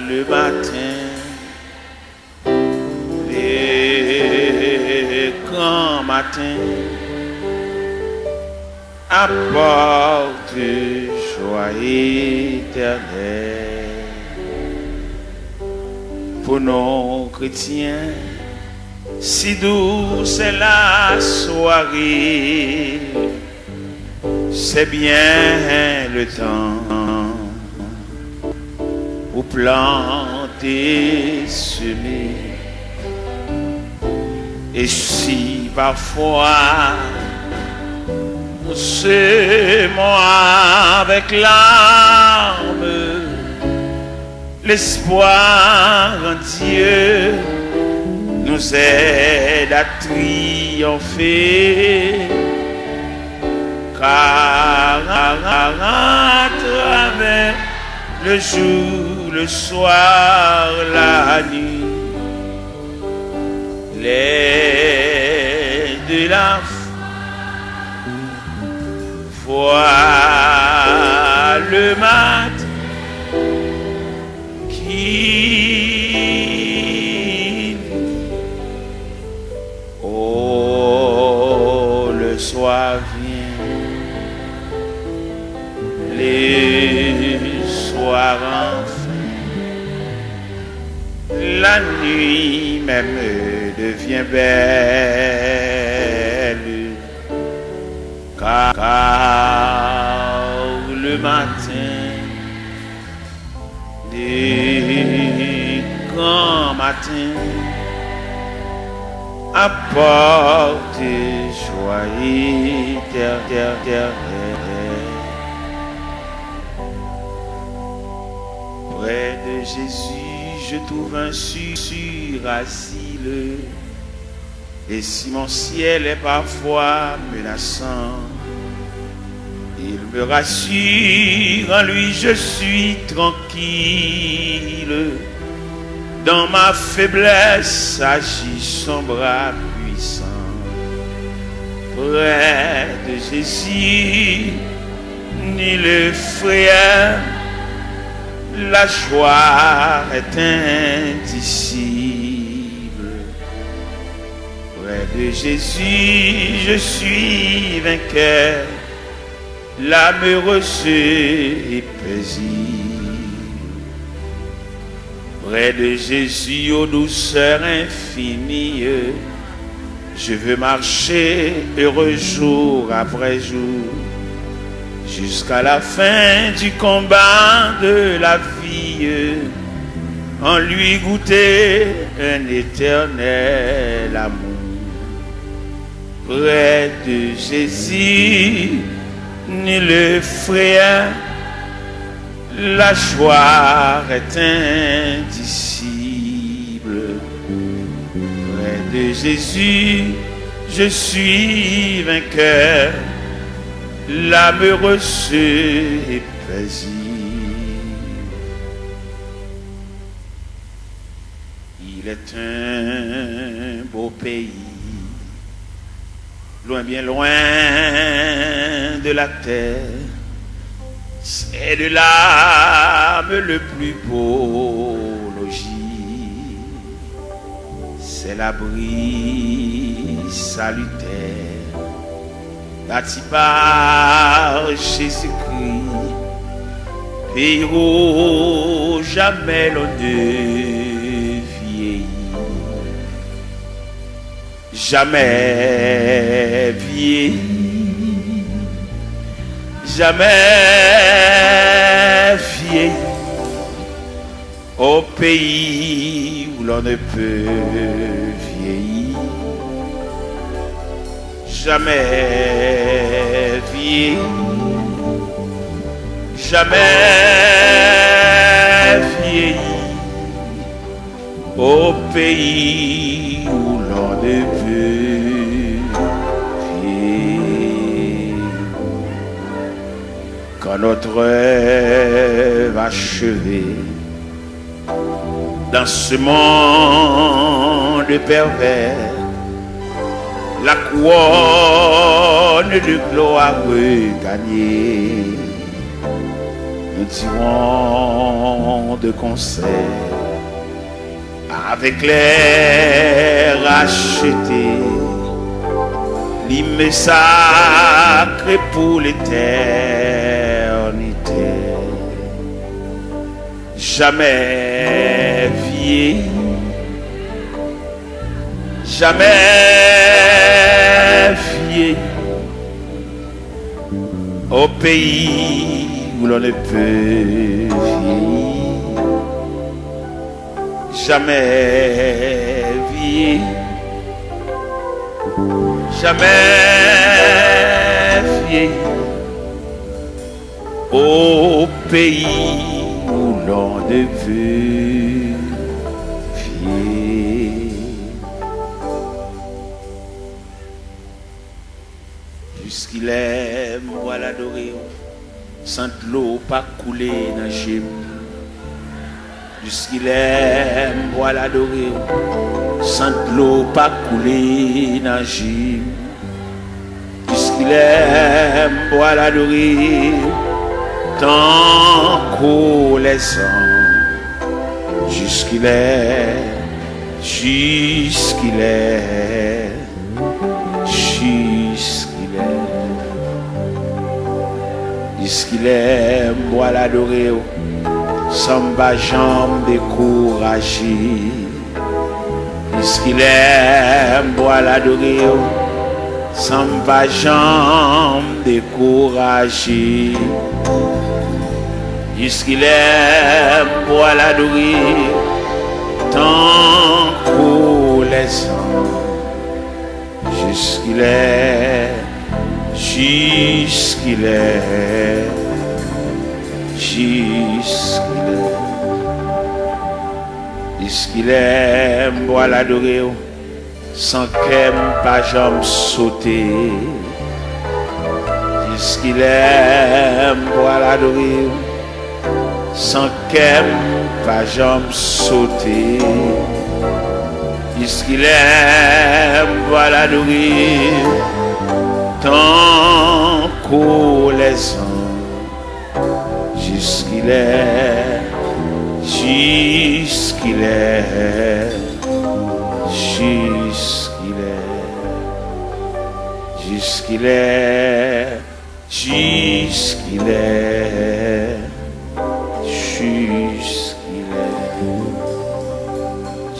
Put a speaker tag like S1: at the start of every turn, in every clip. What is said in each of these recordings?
S1: le matin, les grands matins apportent joie éternelle. Pour nos chrétiens, si douce est la soirée, c'est bien le temps pour planter, semer. Et si parfois nous semons avec larmes, l'espoir en Dieu nous aide à triompher. Car à travers le jour, le soir, la nuit, les de la foi, le matin qui, oh, le soir vient, les soirs enfin, la nuit même devient belle, car le matin, les grands matins apportent joie éternelle. Près de Jésus, je trouve un sûr asile. Et si mon ciel est parfois menaçant, il me rassure, en lui je suis tranquille. Dans ma faiblesse agit son bras puissant. Près de Jésus, ni le frère, la joie est indicible. Près de Jésus, je suis vainqueur, l'âme heureuse et paisible. Près de Jésus, aux douceurs infinies, je veux marcher heureux jour après jour, jusqu'à la fin du combat de la vie, en lui goûter un éternel amour. Près de Jésus, ni le frère, la joie est indicible. Près de Jésus, je suis vainqueur, l'âme heureuse et paisible. Il est un beau pays, loin, bien loin de la terre. C'est de l'âme le plus beau logis. C'est l'abri salutaire bâti par Jésus-Christ, pays où jamais l'on ne vieillit, jamais vieillit, jamais vieillit, au pays où l'on ne peut vieillir. Jamais vieilli, jamais vieilli, au pays où l'on ne peut vieillir. Quand notre œuvre achevée dans ce monde pervers, la couronne de gloire gagnée, nous dirons de concert avec les rachetés, l'hymne sacré pour l'éternité. Jamais vieilli, jamais vieilli, au pays où l'on ne peut vieillir. Jamais vieilli, jamais vieilli, au pays où l'on ne veut vieillir. Puisqu'il aime, moi l'adorer, sans l'eau pas couler dans le puisqu'il aime, moi l'adorer, sans l'eau pas couler dans le puisqu'il aime, moi l'adorer, tant qu'on les sent, jusqu'il est, jusqu'il est, jusqu'il est, jusqu'il est, moi l'adorer, sans pas jambe découragé, puisqu'il est, moi l'adorer, sans pas jambe découragé. Puisqu'il aime pour l'adorer, tant qu'on les sent, jusqu'il est, jusqu'il est, jusqu'il est, puisqu'il aime pour l'adorer, sans qu'elle pas jamais sauter, puisqu'il aime pour l'adorer, sans qu'elle pas jamais sauter, puisqu'il aime voilà l'adorer, tant qu'on les sent, jusqu'il est, jusqu'il est, jusqu'il est, jusqu'il est, jusqu'il est.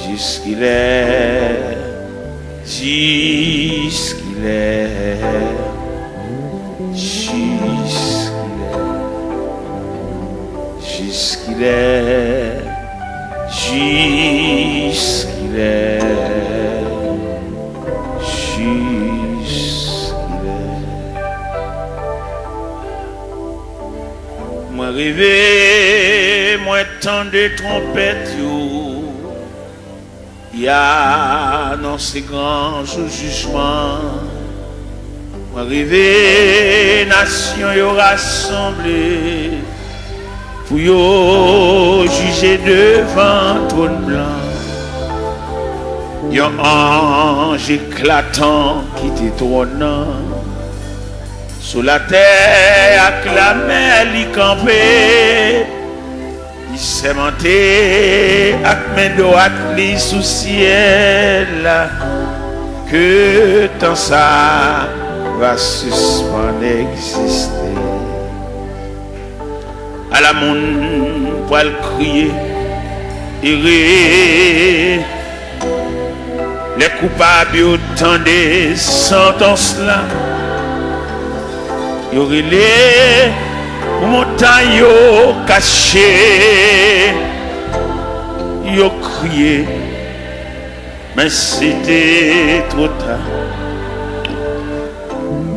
S1: Jusqu'il est, jusqu'il est, jusqu'il est, jusqu'il est, jusqu'il est. Moi rêvé, moi tant de trompettes. Il y a dans ces grands jugements, arrivé, nation y rassemblée, pour y juger devant trône blanc. Y a un ange éclatant qui t'étonnant, sous la terre acclamé, l'y campé. Il s'est monté avec mes droites li sous ciel, que tant ça va suspendre exister. À la monde pour le crier, errer, les coupables autant des sentences là, y aurait les montagne cachée, yo crié, mais c'était trop tard.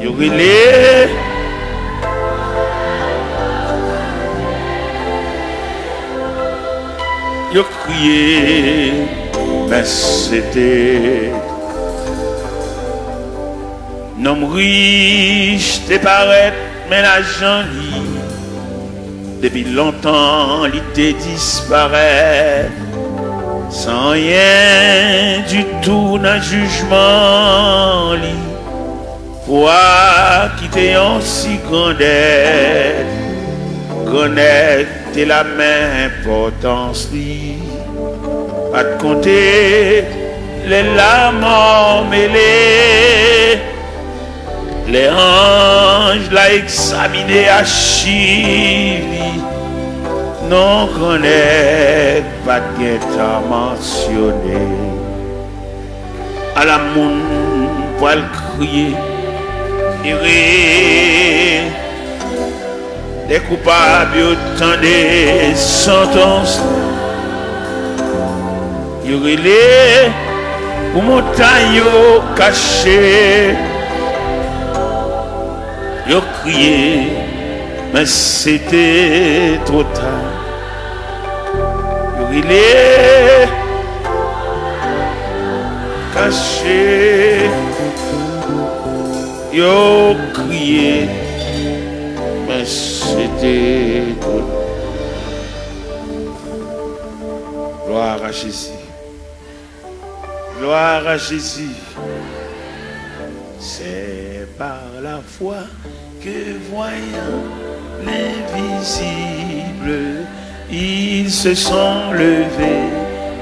S1: Yo relé, yo crié, mais c'était. Nom riche te paraît, mais l'argent lit. Depuis longtemps, l'idée disparaît, sans rien du tout dans le jugement. Toi qui t'es en si grande aide, connaître la même importance, pas de compter les larmes mêlées. Les anges l'ont examiné à Chili, non connaît pas de temps mentionné. À la monde pour le crier, des coupables autant des sentences. Il relève pour montagne cachée. Il crié, mais c'était trop tard. Il relève caché. Il crié, mais c'était trop tard. Gloire à Jésus. Gloire à Jésus. C'est par la foi que voyant l'invisible, ils se sont levés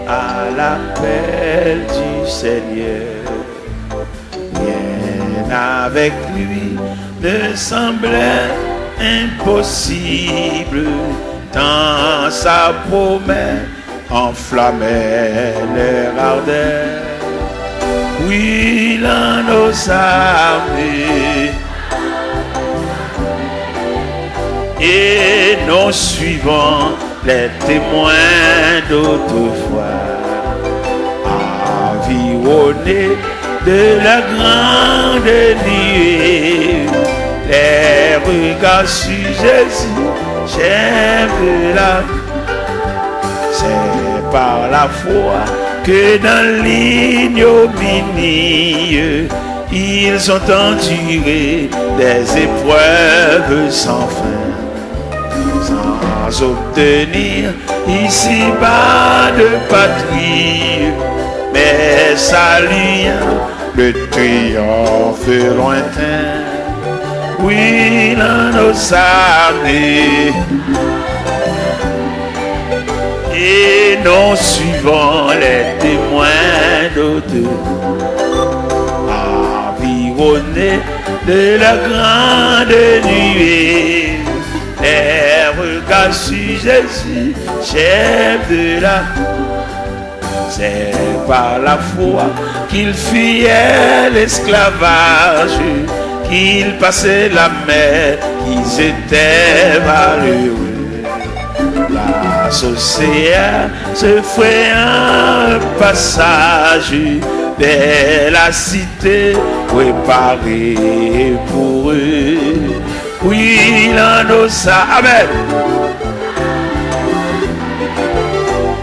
S1: à l'appel du Seigneur. Rien avec lui ne semblait impossible, tant sa promesse enflammait leur ardeur. Oui, l'un nos armées et nous suivons les témoins d'autrefois, environnés de la grande nuée, les regards sur Jésus, j'aime la. C'est par la foi que dans l'ignominie, ils ont enduré des épreuves sans fin, sans obtenir ici-bas de patrie, mais saluant le triomphe lointain. Oui, dans nos armées, et nous suivons les témoins d'autres, environnés de la grande nuée, les regards sur Jésus, chef de la. C'est par la foi qu'il fuyait l'esclavage, qu'il passait la mer, qu'ils étaient malheureux. L'océan se fait un passage vers la cité préparée pour eux. Oui, l'un nos amen.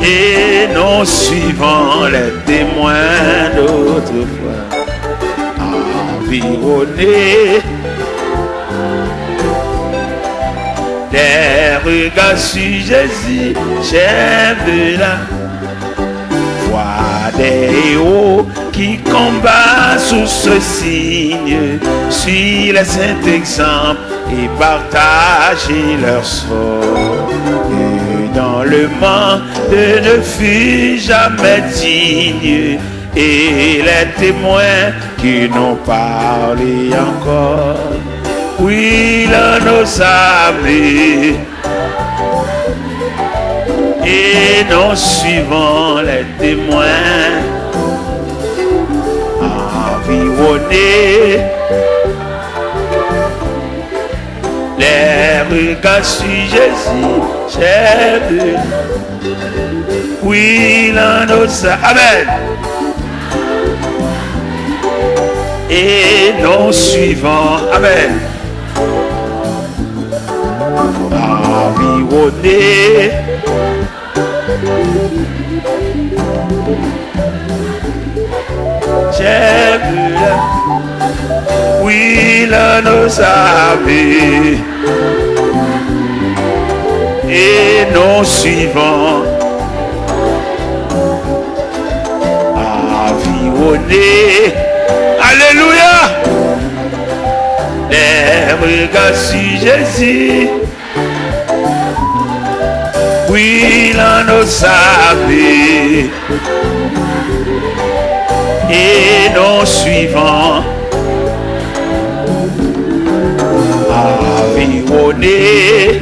S1: Et nous suivons les témoins d'autrefois, environnés des regards sur Jésus, chef de la voix des héros qui combattent sous ce signe, suivent les saints exemples et partagent leur sort. Et dans le monde ne fut jamais digne, et les témoins qui n'ont parlé encore. Oui, là nos armées, et nous suivons les témoins, environnés, les regards sur Jésus, chef de. Oui, là nos amen. Et nous suivons, amen. Environné, j'aime la. Oui, là nos amis. Et nous suivons, environné. Alléluia. Les regards sur Jésus, Oui, l'on nous savait et nos suivants environnés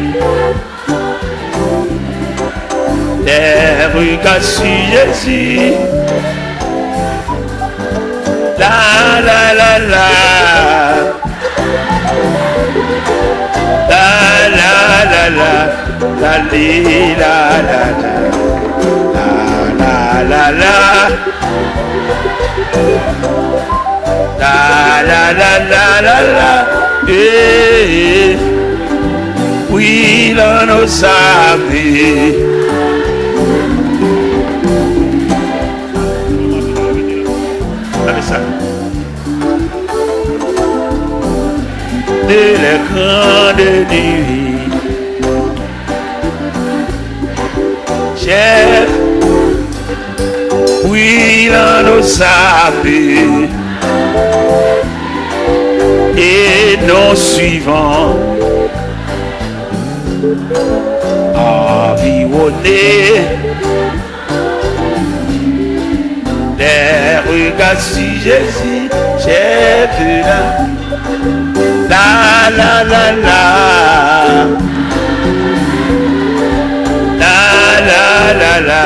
S1: des regards sur Jésus. La la la la la la la la la li, la la la la la la la la la la la la eh, oui l'on nous savait. De la grande nuit, chef, oui, l'on nous savait et nos suivants environnés des regards sur Jésus, chef de la la la la la la la la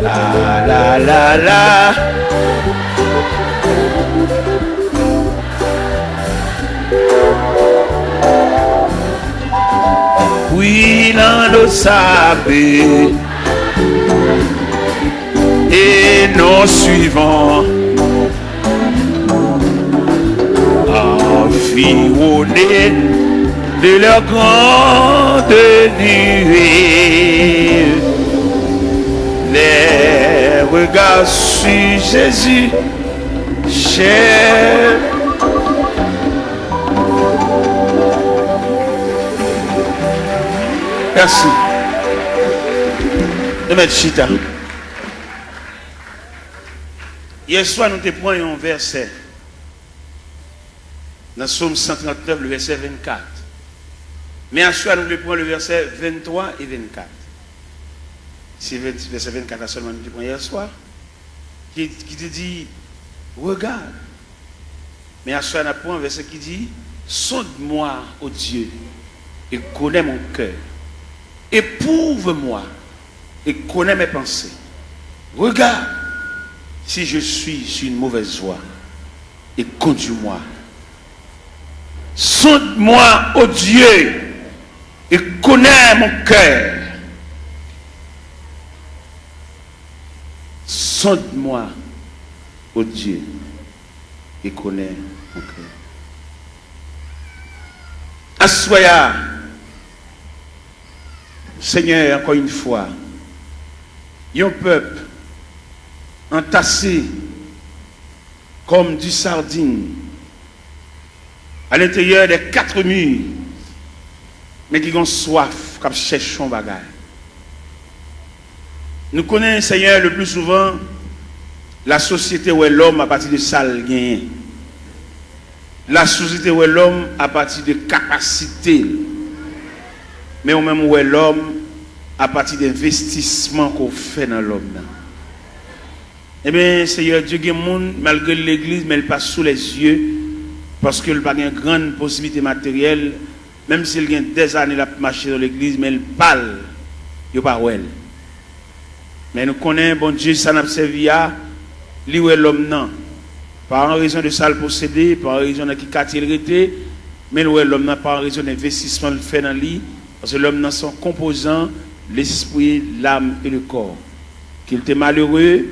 S1: la la la la oui l'on le savait et nos suivants environnés de leur grande nuée, les regards sur Jésus, cher. Merci. De mettre chita. Hier soir, nous te prenons un verset. Dans Psaume 139, le verset 24. Mais ensuite, nous prenons le verset 23 et 24. C'est le verset 24 seulement nous prenons hier soir. Qui te dit, regarde. Mais ensuite, nous prenons un verset qui dit, sonde-moi, ô Dieu, et connais mon cœur. Éprouve-moi et connais mes pensées. Regarde si je suis sur une mauvaise voie et conduis-moi. Sonde-moi, ô Dieu, et connais mon cœur. Sonde-moi, ô Dieu, et connais mon cœur. Assoya, Seigneur, encore une fois, un peuple entassé comme du sardine à l'intérieur des quatre murs, mais qui ont soif, qui cherchent un bagage. Nous connaissons, Seigneur, le plus souvent la société où est l'homme à partir de sale gain. La société où est l'homme à partir de capacité. Mais au même où est l'homme à partir d'investissement qu'on fait dans l'homme. Eh bien, Seigneur Dieu, il y a des gens, malgré l'église, mais elle passe sous les yeux, parce qu'il n'a pas une grande possibilité matérielle, même s'il y a des années à marcher dans l'église, mais elle parle, il n'y a pas elle. Mais nous connaissons, bon Dieu, ça n'a pas servi à lui où est l'homme, non. Pas en raison de ça le posséder, pas en raison de qui quartier il était, mais où est l'homme, non, pas en raison d'investissement le fait dans lui, parce que l'homme dans son composant, l'esprit, l'âme et le corps. Qu'il était malheureux,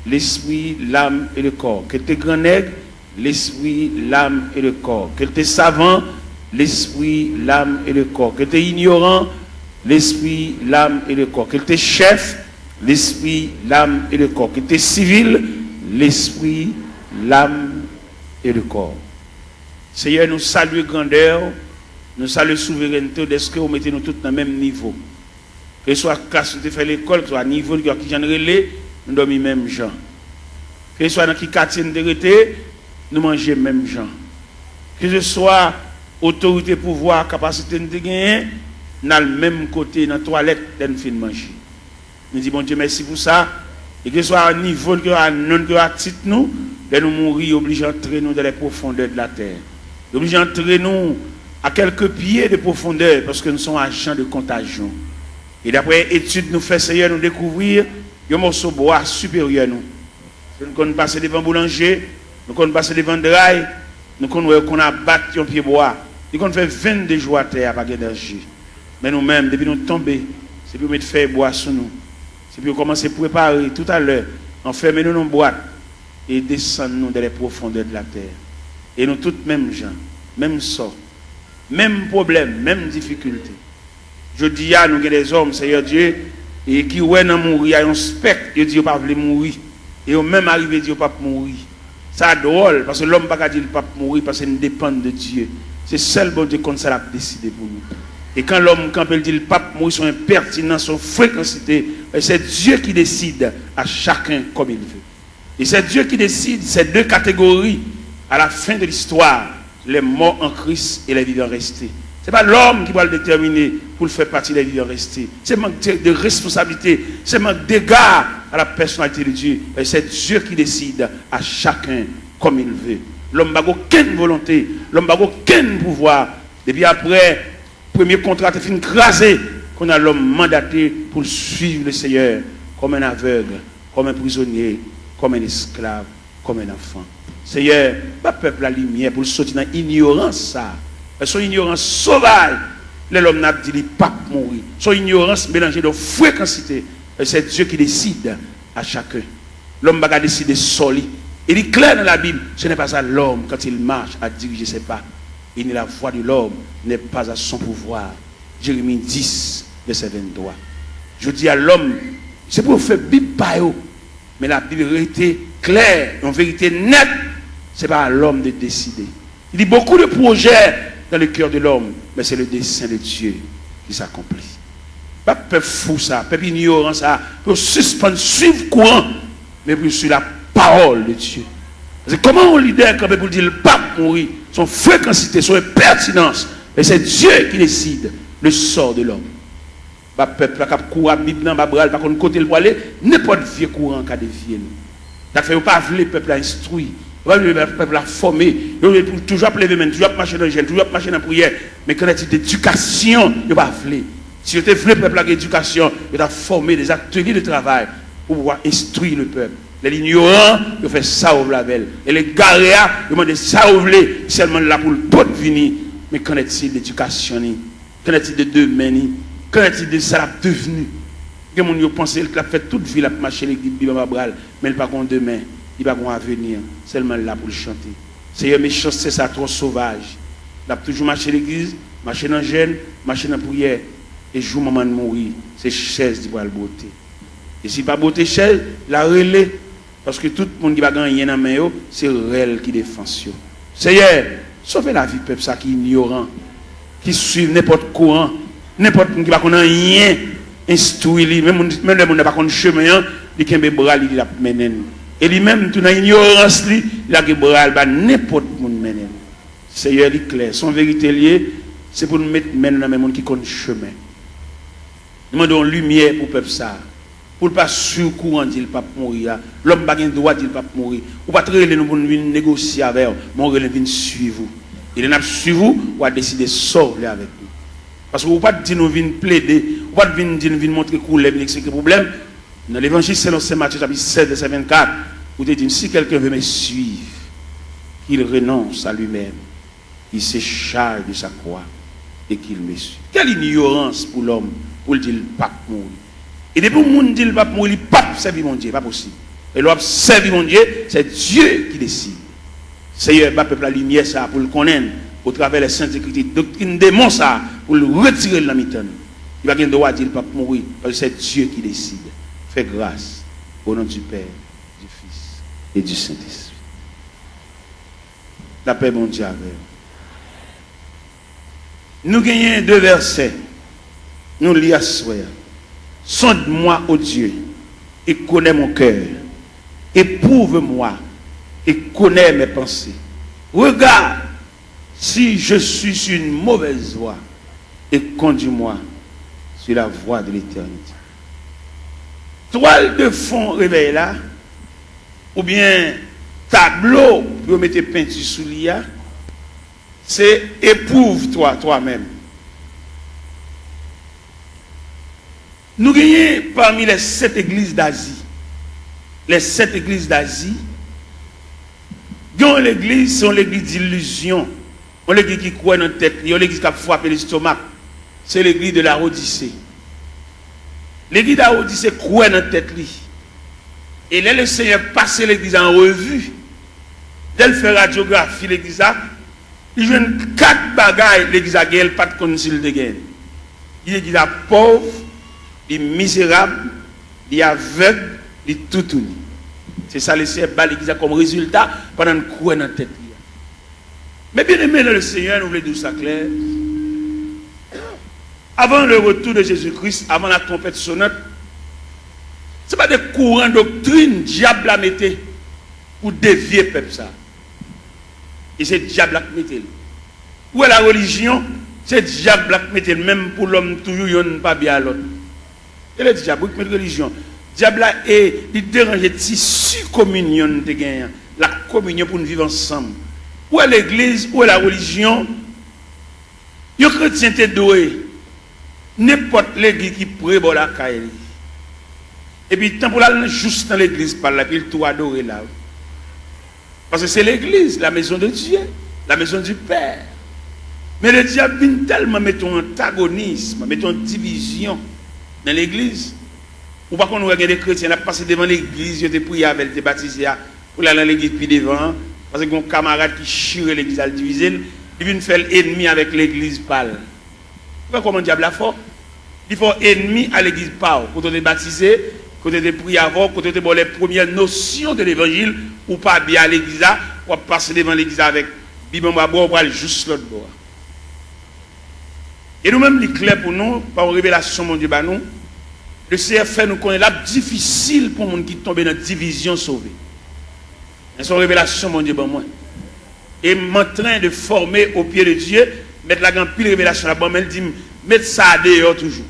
S1: l'esprit, l'âme et le corps. Qu'il était grand nègre, l'esprit, l'âme et le corps. Qu'il était savant, l'esprit, l'âme et le corps. Qu'il était ignorant, l'esprit, l'âme et le corps. Qu'il était chef, l'esprit, l'âme et le corps. Qu'il était civil, l'esprit, l'âme et le corps. Seigneur, nous saluons grandeur, nous saluons souveraineté, est-ce que vous mettez nous tous dans le même niveau? Que ce soit classe où tu fais l'école, que ce soit niveau qui j'en relais, nous dormons même gens. Que ce soit dans qui quartier nous dérété, nous mangeons même gens. Que ce soit autorité, pouvoir, capacité de gagner, dans le même côté, dans la toilette, nous fin manger. Nous disons, bon Dieu, merci pour ça. Et que ce soit à niveau, que à non, que à titre, nous mourir, obligés d'entrer nous dans les profondeurs de la terre. Obligés d'entrer nous à quelques pieds de profondeur, parce que nous sommes agents de contagion. Et d'après études, nous faisons, Seigneur, nous découvrir un morceau de bois supérieur nous. Nous connaissons passer devant boulanger, nous connaissons passer devant draille, nous connaissons qu'on a battu un pied bois. Nous connaissons fait 22 jours à terre avec d'énergie. Mais nous-mêmes, depuis nous tomber, c'est pour mettre faire bois sur nous. C'est pour commencer à préparer tout à l'heure, enfermer nous dans une boîte et descendre nous dans les profondeurs de la terre. Et nous tous mêmes gens, même sort, même problème, même difficulté. Je dis à nous des hommes, Seigneur Dieu, et qui ouais dans mourir, il y a un spectre, ils disent pas veulent mourir. Et au même arrivé, ils disent pas mourir. Ça drôle, parce que l'homme ne peut pas dire pas mourir, parce qu'il dépend de Dieu. C'est seul bon Dieu comme ça l'a décidé pour nous. Et quand l'homme, quand il dit le pape mourir, son impertinence, son fréquencité, c'est Dieu qui décide à chacun comme il veut. Et c'est Dieu qui décide ces deux catégories à la fin de l'histoire, les morts en Christ et les vivants restés. Ce n'est pas l'homme qui va le déterminer pour le faire partie des vivants restés. C'est un manque de responsabilité, c'est un manque d'égard à la personnalité de Dieu. Et c'est Dieu qui décide à chacun comme il veut. L'homme n'a aucune volonté, l'homme n'a aucun pouvoir. Depuis après, premier contrat est fini crasé, qu'on a l'homme mandaté pour suivre le Seigneur comme un aveugle, comme un prisonnier, comme un esclave, comme un enfant. Seigneur, pas peuple la lumière pour sortir dans l'ignorance ça. Son ignorance sauvage, l'homme n'a dit qu'il pas mourir. Son ignorance mélangée de fréquencité. C'est Dieu qui décide à chacun. L'homme va décider solide. Il est clair dans la Bible, ce n'est pas ça l'homme quand il marche à diriger ses pas. Et la voix de l'homme n'est pas à son pouvoir. Jérémie 10, verset 23. Je dis à l'homme, c'est pour faire Bible par eux. Mais la Bible était claire, en vérité nette, ce n'est pas à l'homme de décider. Il y a beaucoup de projets dans le cœur de l'homme, mais c'est le dessein de Dieu qui s'accomplit. Pas peuple fou ça, peuple ignorant ça, pour suspendre, suivre courant, mais pour suivre la parole de Dieu. Parce que comment on leader quand pour dire le pape mourir, son fréquencité, son pertinence, et c'est Dieu qui décide le sort de l'homme. Pas peuple qui court à Bible dans Babral, pas qu'on côté le aller, n'importe vieux courant qui a dévié nous. Ça fait pas le peuple à instruire. Le peuple a formé, toujours à lever, toujours à marcher dans le gène, toujours à marcher dans la prière. Mais quand il y a d'éducation, il n'y a pas de. Si vous avez le peuple à l'éducation, il a formé des ateliers de travail pour pouvoir instruire le peuple. Les ignorants, ils font ça au blavel. Et les garéas, ils demandent ça au blé, seulement là pour le pot venir. Mais qu'en est-il d'éducation? Qu'en est-il de demain? Qu'en est-il de ça devenu? Les gens pensent qu'il a fait toute vie, il a marché l'église, mais il n'a pas demain. Il va à venir, seulement là pour le chanter. Seigneur, mes chances, c'est ça trop sauvage. Il a toujours marché l'église, marché dans le jeûne, marché dans la prière. Et jour moment de mourir, c'est chaise qui va le beauté. Et si pas beauté chaise, la relais. Parce que tout le monde qui va gagner dans la main, c'est elle qui défend. Seigneur, sauvez la vie du peuple qui est ignorant, qui suit n'importe courant, n'importe qui va connaître rien, instruit, même le monde n'a pas connaître chemin, il a un bras, il a mené. Et lui-même, tout dans l'ignorance, il a bras, n'importe qui mené. Seigneur, il est clair. Son vérité liée, c'est pour nous mettre dans le monde qui connaît chemin. Nous demandons lumière pour le peuple ça. Pour ne pas sur courant dire le pape mourir. L'homme n'a pas le droit de dire le pape mourir. Ou pas très nous pour venir négocier avec vous, mais on venir suivre vous. Et nous suivre vous, on va décider de sauver avec nous. Parce que vous ne pouvez pas dire nous venir plaider, vous ne pouvez pas dire nous venir montrer couleur, venir expliquer le problème. Dans l'évangile selon Saint Matthieu, chapitre 7, verset 24, vous dites si quelqu'un veut me suivre, qu'il renonce à lui-même, il se charge de sa croix et qu'il me suit. Quelle ignorance pour l'homme, pour le dire le pape mourir. Et depuis que le monde dit le pape mourir, le pape servir mon Dieu, pas possible. Et l'homme servir mon Dieu, c'est Dieu qui décide. Seigneur, le peuple la lumière ça pour le connaître au travers des saintes écritures, doctrine démon ça pour le retirer de la mitane. Il va pas le droit de dire le pape mourir, parce que c'est Dieu qui décide. Fais grâce au nom du Père, du Fils et du Saint-Esprit. La paix, mon Dieu, avec nous. Nous gagnons 2 versets. Nous lisons à soi. Sonde-moi, ô Dieu, et connais mon cœur. Éprouve-moi et connais mes pensées. Regarde si je suis sur une mauvaise voie et conduis-moi sur la voie de l'éternité. Toile de fond réveil là, ou bien tableau pour mettre peinture sous l'IA, c'est éprouve-toi toi-même. Nous gagnons parmi les 7 églises d'Asie. Les 7 églises d'Asie, l'église, c'est l'église d'illusion. On l'église qui croit dans la tête, on l'église qui a frappé l'estomac. C'est l'église de la Odyssée. L'église de la Odyssée croit dans la tête. Et là, le Seigneur passe l'église en revue. Dès qu'il fait radiographie, l'église a, il joue 4 bagailles, l'église a gagné, pas de concile de gain. Il est pauvre, il est misérable, il est aveugle, il est tout. C'est ça le Seigneur bat l'église comme résultat pendant une croix dans la tête. Mais bien aimé le Seigneur, nous voulons dire ça clair. Avant le retour de Jésus-Christ, avant la trompette sonnante, ce n'est pas des courants doctrine diable a metté pour dévier le peuple ça. Et c'est diable qui mettait. Où est la religion? C'est diable qui mettait, même pour l'homme toujours, il n'y a pas bien à l'autre. Et le diable qui met la religion. Diable est il dérange tissu communion de gagnant, la communion pour nous vivre ensemble. Où est l'église, où est la religion? Les chrétiens te doué. N'importe l'église qui prévoit la caille. Et puis tant pour là juste dans l'église par là, puis il tout adorer là. Parce que c'est l'église, la maison de Dieu, la maison du Père. Mais le diable vient tellement mettre un antagonisme, mettre une division dans l'église. Ou pas qu'on regarde des chrétiens, on a passé devant l'église, ils ont prié avec, ils ont baptisé, pour aller dans l'église puis devant, parce que mon camarade qui chire l'église à le diviser, il vient faire l'ennemi avec l'église pâle. Pourquoi comment diable a fort? Il faut ennemi à l'église pâle. Quand on est baptisé, quand on est prié avant, quand on est les premières notions de l'évangile, ou pas bien à l'église, ou passer devant l'église avec Bible à boire, ou aller juste l'autre bord. Et nous-mêmes, il est clair pour nous, par une révélation, mon Dieu, bah nous, le CFF nous connaît là difficile pour les gens qui tombent dans la division sauvée. C'est une révélation, mon Dieu, bon moi. Et je suis en train de former au pied de Dieu, mettre la grande pile révélation là-bas, mais il dit, mettre ça dehors toujours.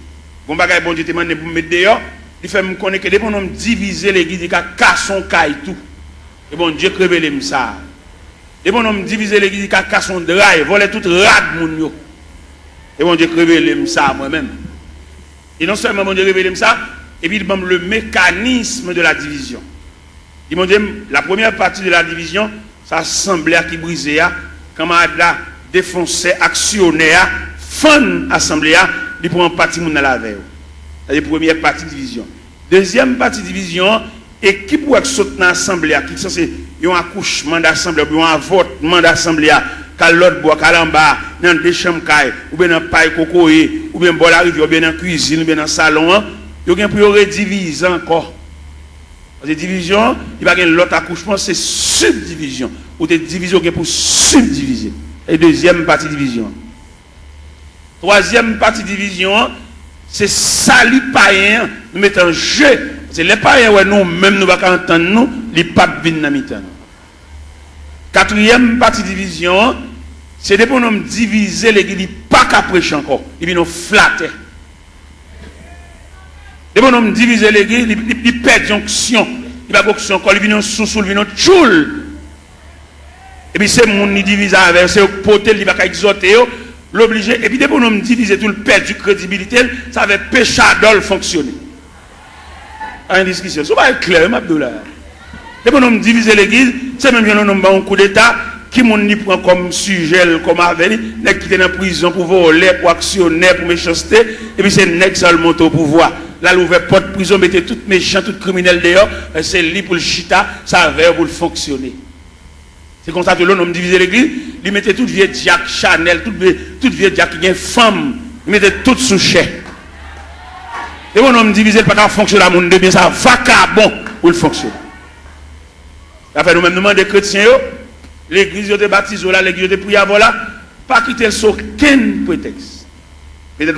S1: Bon bagage, bon Dieu, te demande pour mettre dehors, il fait me connaître que dès qu'on diviser l'église, il a cassé son caille tout. Et bon Dieu, révélé ça. Dès qu'on diviser l'église, il a cassé son drive, volé tout rad mon yo. Et bon Dieu, révélé ça moi-même. Et non seulement mon Dieu révèle ça, et puis il donne le mécanisme de la division. Il m'a dit, la première partie de la division, ça assemblée qui brisait, quand on a défoncé, actionné, fin assemblée, il prend une partie dans la veille. C'est la première partie de division. Deuxième partie de division, équipe qui saute dans l'assemblée, qui est censé un accouchement d'assemblée, ou un votement d'assemblée, quand l'autre boit, quand l'en dans des chambres, ou bien dans paille cocoé, ou bien dans la rivière, ou bien dans la cuisine, ou bien dans le salon, il y a pour rediviser encore. Parce que division, il va y avoir l'autre accouchement, c'est subdivision. Ou des divisions pour subdiviser. Et deuxième partie division. Troisième partie division, c'est salut païen, nous mettons en jeu. C'est les païens, ouais, nous, même nous ne pouvons pas entendre nous, les papes viennent dans le quatrième partie division, c'est des pour nous diviser l'église, pas qu'à prêcher encore, ils viennent nous flatter. Des pour nous diviser l'église, ils perdent l'onction, ils ne onction encore, ils viennent sous, ils viennent tchoul. Et puis c'est mon qui divise avec, c'est potel, il va exhorter, l'obliger, et puis des pour nous diviser tout le perdre du crédibilité, ça va péché d'ol fonctionner. En discussion, ça va être clair, Abdoulaye. Et pour nous diviser l'église, c'est même un coup d'État qui m'ont prend comme sujet, comme avenir, qui est dans la prison pour voler, pour actionner, pour méchanceté, et puis c'est nèg seul monte au pouvoir. Là, l'ouvert porte prison, mettez tout méchant, tout criminel dehors, c'est lui pour le chita, ça va pour le fonctionner. C'est comme ça que l'on diviser l'église, il mettait tout vieux Jack Chanel, tout vieux Jack qui est femme, il mettait tout sous chèque. Et on homme divisé pas qu'à fonctionner à mon de bien ça vacabon pour le fonctionner. Après nous même demandons des chrétiens l'église de baptisé là, l'église de prière voilà, pas quitter sur aucun prétexte. Peut-être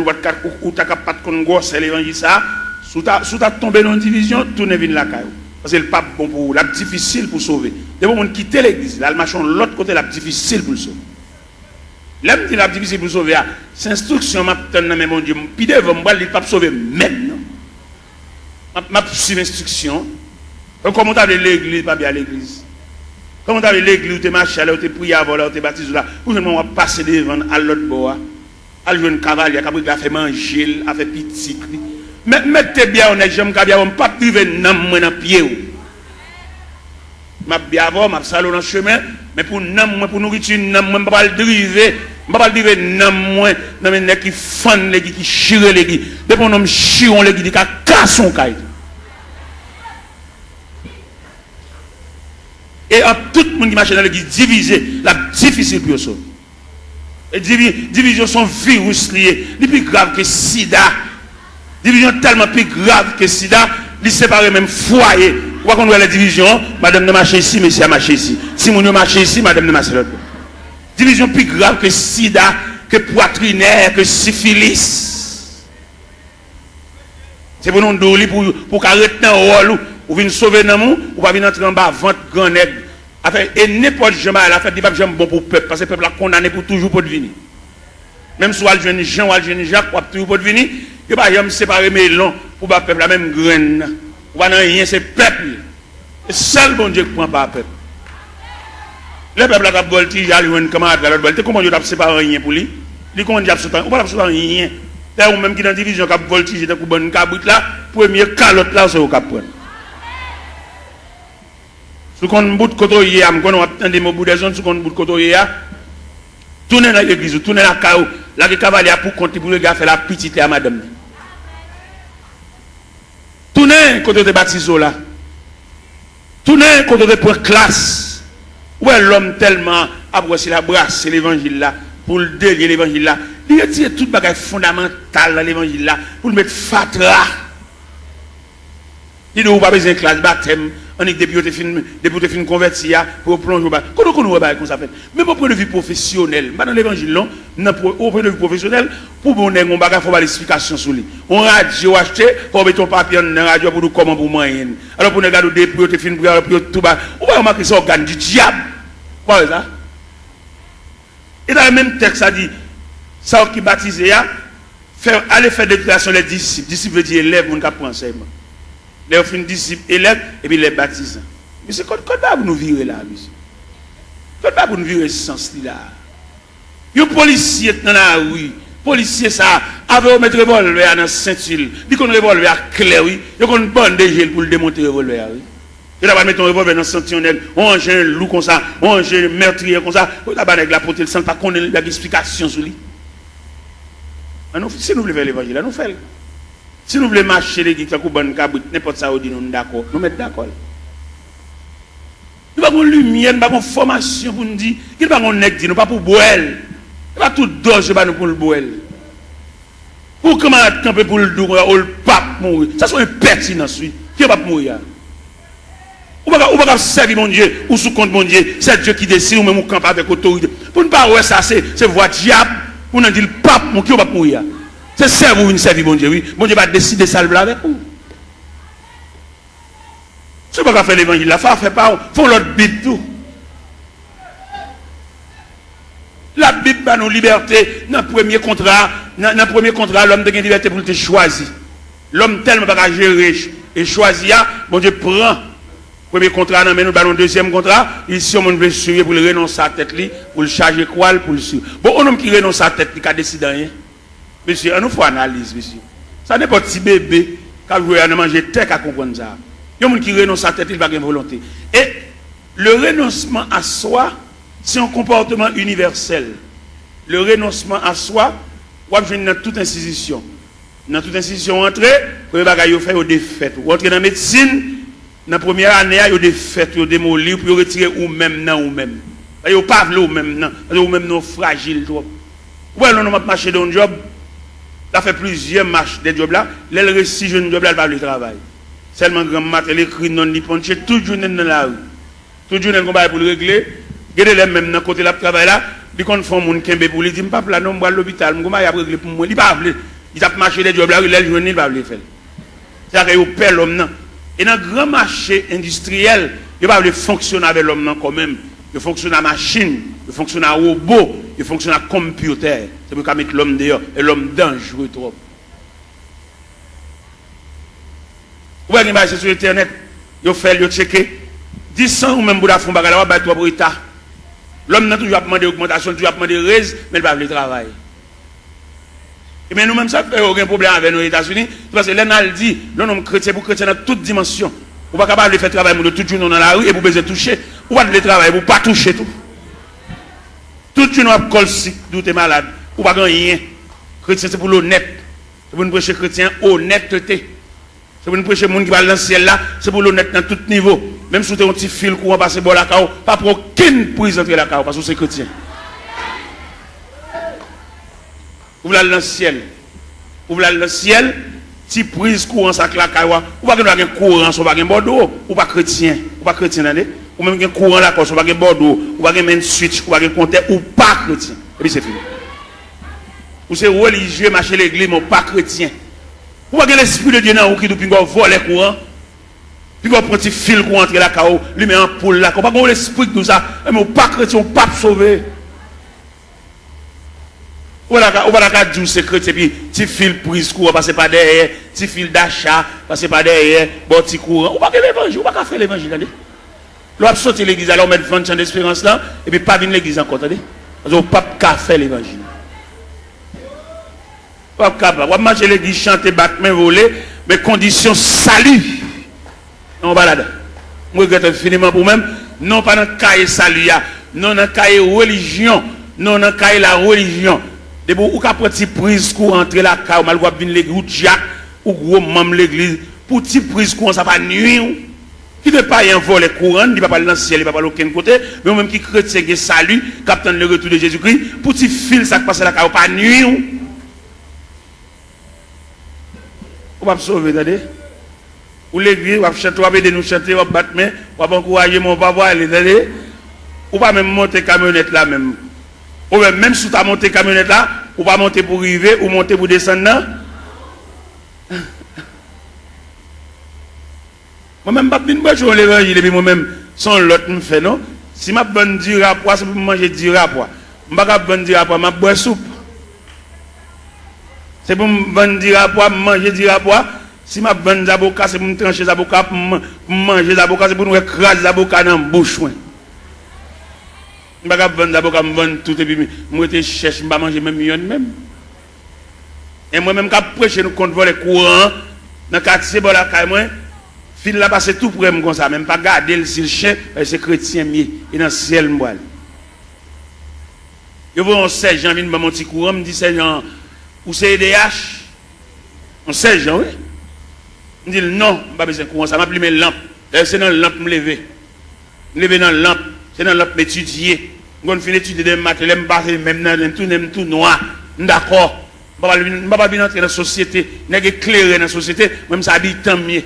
S1: ou t'as pas de gosse l'évangile ça, sous ta tombé dans une division, tourner vinn la caillou. Parce que le pape bon pour la difficile pour sauver. Des gens quitter l'église, là le machin l'autre côté la difficile pour le sauver. L'homme dit la difficile pour sauver, c'est instruction, m'a donné mais mon Dieu, puis devant moi, il ne peut pas sauver même. M'a suivi l'instruction. Comment tu as l'église, pas bien l'église. Comment tu as l'église, tu es marché là, tu es prié avant là, tu es baptisé là. Pour que je passe devant à l'autre bord. À jouer un cavalier, qui a fait manger, a fait petit. Mais mettez bien honnête, j'aime bien, on ne peut pas priver dans pied. Je vais bien avoir, je vais salon dans le chemin, mais pour nourriture, je ne peux pas le driver. Je ne peux pas le driver dans les gens qui font les qui chirent les qui. Depuis qu'on chire les qui, qui cassent son caille. Et tout le monde qui marche dans l'église divisé, la difficile pour eux. Et division sont virus liés, les plus grave que sida. Division tellement plus grave que sida, ils séparent même foyer. Pourquoi qu'on voit la division, madame ne marche ici, monsieur a marché ici. Si mon marche ici, madame ne marche l'autre. Division plus grave que sida, que poitrinaire, que syphilis. C'est pour nous donner pour arrêter un rôle, ou venir sauver dans nous, ou pas venir entrer en bas, vente grand nègre. Et n'importe jamais à la fête, il n'y a pas bon pour le peuple, parce que le peuple a condamné pour toujours pour devenir. Même si on jeune Jean ou on jeune Jacques, pour toujours pour devenir, il n'y a pas de séparer mes longs pour le peuple, la même graine. Ou pas rien, c'est le peuple. C'est seul bon Dieu qui prend pas le peuple. Le peuple a voltigé, il a eu une camarade à l'autre voltige. Comment Dieu a séparé rien pour lui? Il comment Dieu a séparé, ou pas séparer rien. D'ailleurs, même qui dans la division qui a voltigé, dans une caboute là, premier calotte là, c'est au cap. Si on bout de côté, on attend des mots de zone, si on bout de côté, tournez dans l'église, tournez dans la caou, là, les cavaliers pour compter pour le gars faire la petite à madame. Tournez côté de baptiso là. Tournez côté de point classe. Où est l'homme tellement abrossé la brasse, l'évangile là, pour le délier l'évangile là. Il retire tout bagage fondamental dans l'évangile là, pour le mettre fatra. Il n'a pas besoin de classe baptême. On est depuis que tu converti pour plonger au bas. Comment on va comme ça fait? Même au point de vue professionnel, dans l'évangile, non, au point de vue professionnel, pour qu'on ait un bagage, il faut avoir l'explication sur lui. On radio acheté, pour mettre ton papier dans la radio pour nous comment pour moyen. Alors pour nous regarder depuis que tu pour tout bas, on va remarquer ça organe du diable. Quoi ça? Et dans le même texte, ça dit, ça qui baptise, aller faire des déclarations les disciples. Disciples veut dire élève, on apprend enseignement. Les offres disciples, élèves, et puis les baptisants. Mais c'est quoi pour nous virer là, monsieur? Quoi pour nous virer ce sens-là? Les policiers dans la rue, policiers ça, avec mettre revolver dans la ceinture, dit qu'on revolver clair, oui, ils ont une bonne dégel pour le démonter revolver, oui. Il va mettre un revolver dans le sentinelle, on range un loup comme ça, on range un meurtrier comme ça, on va avec la portée, le sang, pas qu'on ait l'explication sur lui. Si nous voulons faire l'évangile, nous faisons. Si nous voulons marcher les guides, n'importe ça, nous d'accord, nous mettons d'accord. Nous n'avons pas de lumière, nous n'avons pas de formation pour nous dire, nous n'avons pas de nous pas pour boire. Nous pas tout dose pour le boire. Pour comment camper pour le dos, ou le pape mourir. Ça c'est un pertinence, oui. Qui va mourir? Ou pas servir mon Dieu, ou sous compte mon Dieu, c'est Dieu qui décide, ou même on campe avec autorité. Pour ne pas voir ça, c'est voie diable, pour nous dire le pape, qui va mourir? C'est ça vous servir mon Dieu, oui. Mon Dieu va décider ça avec vous. Si vous ne pouvez pas faire l'évangile, la femme fait pas, faut l'autre Bible tout. La Bible a nos libertés. Dans le premier contrat, l'homme a une liberté pour te choisir. L'homme tellement pas gérer et choisir, mon Dieu prend. Premier contrat, mais nous allons deuxième contrat. Ici, on veut suivre pour le renoncer à la tête, pour le charger quoi, pour le suivre. Bon, un homme qui renonce à la tête, qui a décidé rien. Monsieur, on nous faut analyse, monsieur. Ça n'est pas petit bébé qui a joué à manger tête à comprendre ça. Il y a des gens qui renoncent à la tête, il va avoir une volonté. Et le renoncement à soi, c'est un comportement universel. Le renoncement à soi, on va dans toute institution. Dans toute institution, entrer, pour les bagages, faire des fêtes. Ou entrer dans la médecine, dans la première année, il y a des fêtes, il y a des démolir, pour retirer ou même non ou même. Il n'y a pas de ou même non, ou même non fragile. Ouais, on va marcher dans un job. Ça fait plusieurs marches des jobs là. Les récits jeunes jobs là, elle va le travail. Seulement grand matin, elle écrit non, il ponche tout journée dans la rue. Tout journée, elle va pour le régler. Regardez les mêmes dans côté là travail là. Ils font mon kembe pour lui dire pas là non, moi l'hôpital, moi il a régler pour moi. Il pas appeler. Il a marché des jobs là, les journées il va le faire. C'est-à-dire qu'il perd l'homme non. Et dans grand marché industriel, il va le fonctionner avec l'homme non quand même. Il fonctionne à machine, il fonctionne à robot. il fonctionne à computer. C'est pour mettre l'homme dehors et l'homme dangereux trop. Vous voyez, c'est sur Internet, vous faites, vous checkez. 10 ans ou même pour la fond, vous avez pour l'État. L'homme n'a toujours demandé augmentation, toujours demandé raise, mais il va le travail. Et bien nous-mêmes, ça fait aucun problème avec nos États-Unis, parce que l'État dit, l'homme chrétien pour chrétien dans toute dimension. Vous n'êtes pas capable de faire travail de tout le monde dans la rue et vous besoin toucher. Vous ne pouvez pas travailler, vous ne pouvez pas toucher tout. Tout le monde a col si vous êtes malade. Vous ne pouvez pas rien. Chrétien, c'est pour l'honnête. C'est pour nous prêcher chrétien, honnêteté. C'est pour nous prêcher les gens qui parlent dans le ciel là, c'est pour l'honnête dans tout niveau. Même si vous avez un petit fil courant passer par la cao, pas pour aucune prise entrer la cao, parce que c'est chrétien. Vous voulez aller dans le ciel. Vous voulez aller dans le ciel, si prise courant ça la cao, ou pas que courant, ou pas que bordeaux, ou pas chrétien, ou pas chrétien, ou même que courant là, ou pas que bordeaux, ou pas que main switch, ou pas que compteur, ou pas chrétien. Et puis c'est fini. Ou c'est religieux, marcher l'église, mais pas chrétien. Ou pas que l'esprit de Dieu dans qui depuis qu'on vole les courants, puis qu'on prend un petit fil pour entrer la cao, lui met en poule là, qu'on pas qu'on l'esprit de tout ça, mais pas chrétien, ou pas sauvé. Ou pas la dire c'est chrétien, puis petit fil prise courant, passer par derrière, petit fil d'achat, passer par derrière, bon petit courant. Ou pas que l'évangile, ou pas faire l'évangile, attendez. L'on sortir l'église, alors on met 20 ans d'espérance là, et puis pas venir l'église encore, attendez. Parce qu'on ne peut pas faire l'évangile. Pas capable. On va marcher l'église, chanter, battre, main, voler, mais condition salut. On va là-dedans. Je regrette infiniment pour même, non pas dans le cahier salut, non dans le cahier religion, non dans le cahier la religion. De vous, ou qu'à petit prise pour entrer la caille, mal venir l'église, ou Jack, ou gros membre l'église, pour petit prise courant, ça va nuire. Qui ne pas y envoler courant, il ne va pas aller dans le ciel, il ne va pas aller aucun côté, mais même qui chrétien qui salut, captain le retour de Jésus-Christ, pour petit fil, ça passe la caille, pas nuire. On va sauver, attendez. Ou l'église, on va chanter, on va aider nous chanter, on va battre main, on va encourager mon papa, attendez. Ou pas même monter camionnette là même. Ou même si tu as monté camionnette là, ou pas monter pour arriver, ou monter pour descendre là. Moi-même, je ne vais pas jouer l'évangile, et puis moi-même, sans l'autre me fait, non? Si je bonne du rapport, c'est pour manger du rapport. Je ne vais pas bonne du rapport, je vais boire soupe. C'est pour me dire rapport, manger du rapport. Si je bonne avocat, c'est pour me trancher les avocats, pour manger les avocats, c'est pour nous écraser les avocats dans la bouche. Je ne vais pas vendre d'abord, je vends tout et puis je cherche, je ne vais pas manger même million même. Et moi-même, quand je prêche, nous comptons les courants, dans le quartier, la caille, moi, fil là passe tout pour comme ça, même pas garder si le chien, c'est chrétien mieux, et dans le ciel, moi. Je vois un sergent, vient mon petit courant, me dit sergent, ou c'est EDH? Un sergent, oui. Je me dit non, je n'ai pas besoin de courant, ça m'a pris mes lampes. C'est dans la lampe me lever. Me lever dans la lampe, c'est dans la lampe m'étudier. Quand je finis d'étudier des maths, je me passe même dans tout noir. D'accord. Je ne vais pas entrer dans la société, je vais éclairer dans la société, même ça habitant mieux.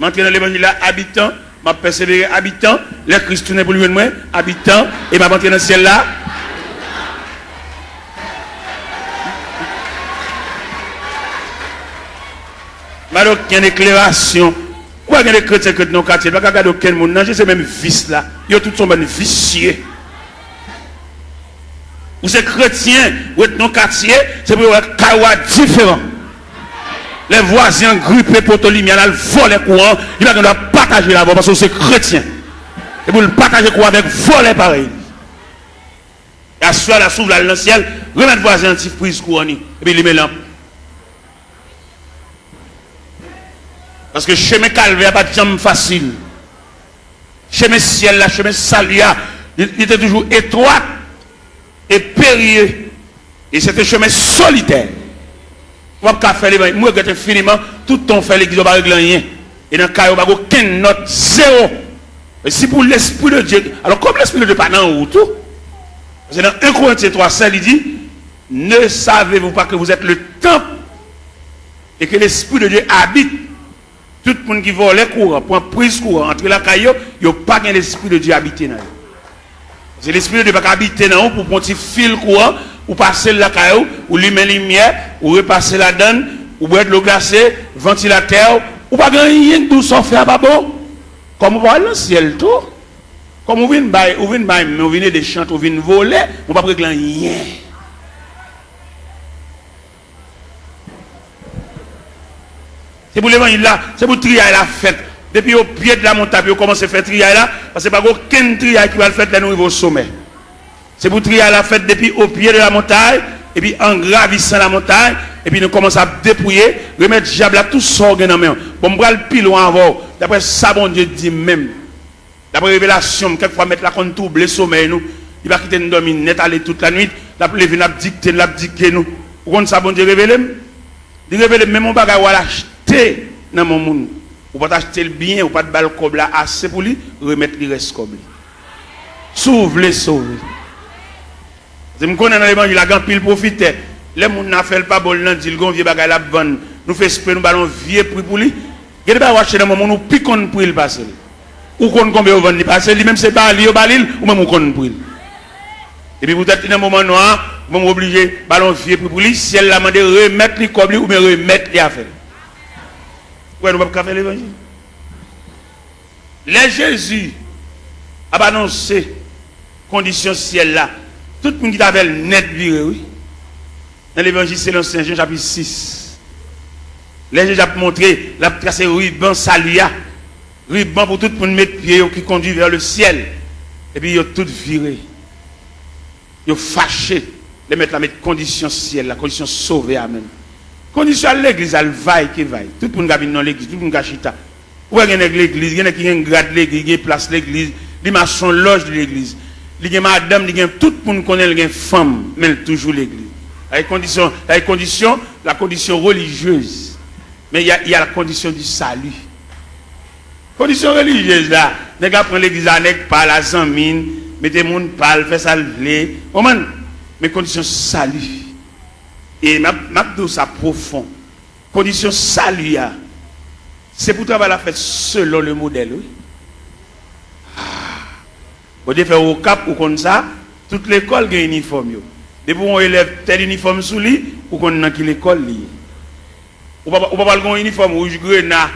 S1: Je vais dans l'évangile là, habitant, je vais persévérer habitant, les Christ tournent pour lui moi, habitant, et je vais entrer dans le ciel là. Je vais avoir une éclairation. Pourquoi il y a des chrétiens dans le quartier? Je ne vais pas regarder aucun monde, non, c'est même vice là. Ils ont tous sont vicieux. Ou c'est chrétien, ou est dans le quartier, c'est pour un kawa différent. Les voisins grippés pour te lumière, ils volent les courants, ils doivent partager la voie parce que c'est chrétien. Et pour le partager quoi avec voler pareil. Et à soi la s'ouvre dans le ciel, remettre voisin un petit prise courant, et puis il met lampe. Parce que chemin calvaire n'est pas de jambe facile. Chemin ciel, là, chemin salia, il était toujours étroit et périlleux. Et c'était un chemin solitaire. On va pas faire l'évangile. Moi, je infiniment, tout ton fait l'église, on va régler rien. Et dans le cas, on va aucune note, zéro. Et si pour l'Esprit de Dieu, alors comme l'Esprit de Dieu n'est pas dans le tout, c'est dans 1 Corinthiens 3, il dit, ne savez-vous pas que vous êtes le temple et que l'Esprit de Dieu habite. Tout le monde qui vole les courants, pour prise courant, entre la caillou, il n'y a pas l'Esprit de Dieu habité dans eux. C'est l'Esprit de Dieu qui habite dans eux pour prendre un petit fil courant, ou passer la caillou, ou lui mettre lumière, ou repasser la donne, ou boire de l'eau glacée, ventilateur, ou pas gagner tout sans faire pas bon. Comme on va dans le ciel tout. Comme Comme on vient des chants, on vient voler, on va pas régler rien. C'est pour l'évangile là, c'est pour trier la fête. Depuis au pied de la montagne, on commence à faire trier là, parce que pas aucun trier qui va le faire là, nous arrivons au sommet. C'est pour trier la fête depuis au pied de la montagne, et puis en gravissant la montagne, et puis nous commençons à dépouiller, remettre diable à tout ça dans main. Bon, on va le pile loin avant. D'après ça, bon Dieu dit même. D'après révélation, quelquefois mettre la compte double le sommeil nous. Il va quitter nous dormir net aller toute la nuit. La lever n'a dicté nous. Vous comprenez ça, bon Dieu révélé? Il révèle même mon bagage ou l'acheter dans mon monde. Ou pas acheter le bien, ou pas de balle comme là assez pour lui, remettre le reste comme lui. Sauve les sauver. Je me connais dans l'évangile, la grande pile profite. Les gens n'a fait pas bon, nan dit le gon vieux bagage la bonne. Nous fait espérer nous ballon vieux prix pour lui. Il pas acheter dans mon monde, nous piquons pour il passer. Ou qu'on combien au vendre passer lui même c'est pas lui au balil ou même on qu'on pour il. Et puis peut-être dans un moment noir, vous obligé ballon vieux pour lui, si elle l'a demandé remettre les comme lui ou bien remettre les affaires. Ouais, nous ne pouvons pas faire l'évangile. Les Jésus a annoncé condition ciel là. Tout le monde qui avait net viré, oui. Dans l'évangile, c'est l'Ancien Jean chapitre 6. Les Jésus a montré, la tracé ruban salia. Ruban pour tout le monde mettre pied qui conduit vers le ciel. Et puis, ils ont tout viré. Ils ont fâché. Les mettre la mettre condition ciel, la condition sauvée, amen. Condition à l'église, elle vaille qui vaille. Tout le monde a dans l'église, tout le monde a chita. Où est l'église? Il y en a qui ont grade l'église, qui place l'église, il y a son loge de l'église. Il y a madame, il y a tout le monde connaît, il y a femme, mais toujours l'église. La condition religieuse. Mais il y a la condition du salut. Condition religieuse là, les gars prennent l'église avec par la zamine, mettez moun parle, fait ça lever. Mais condition salut. Et m'a dit ça profond. Condition salut, c'est pour travailler la fête selon le modèle. Oui. Vous devez faire au cap ou comme ça, toute l'école a un uniforme. Depuis qu'on élève tel uniforme sous lui, ou qu'on a qui l'école liée. Ou pas un uniforme rouge grenat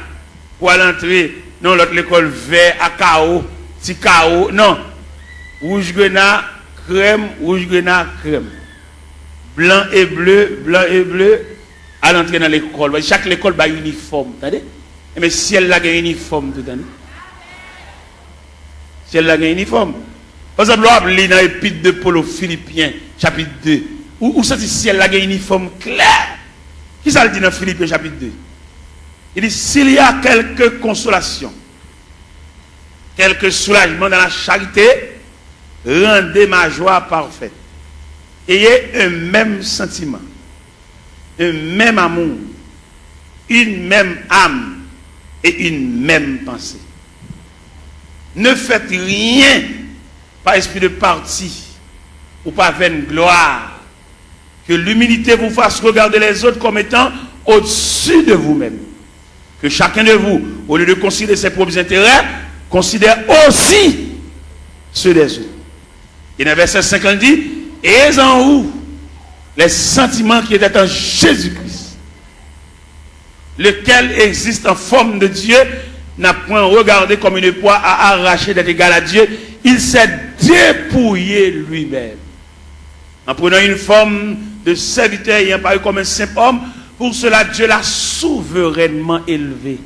S1: pour aller entrer dans l'autre l'école vert à chaos, petit chaos. Non. Rouge grenat, crème, blanc et bleu, à l'entrée dans l'école. Chaque école a un uniforme. Mais si elle a un uniforme, tout le temps. Si elle a un uniforme. Par exemple, on lit dans l'épître de Paul aux Philippiens, chapitre 2. Où ça dit si elle a un uniforme clair? Qui ça le dit dans Philippiens, chapitre 2? Il dit s'il y a quelque consolation, quelque soulagement dans la charité, rendez ma joie parfaite. Ayez un même sentiment, un même amour, une même âme et une même pensée. Ne faites rien par esprit de parti ou par vaine gloire. Que l'humilité vous fasse regarder les autres comme étant au-dessus de vous-même. Que chacun de vous, au lieu de considérer ses propres intérêts, considère aussi ceux des autres. Et dans le verset 50 dit, et en vous les sentiments qui étaient en Jésus-Christ, lequel existe en forme de Dieu, n'a point regardé comme une proie à arracher d'être égal à Dieu, il s'est dépouillé lui-même. En prenant une forme de serviteur ayant paru comme un simple homme, pour cela Dieu l'a souverainement élevé.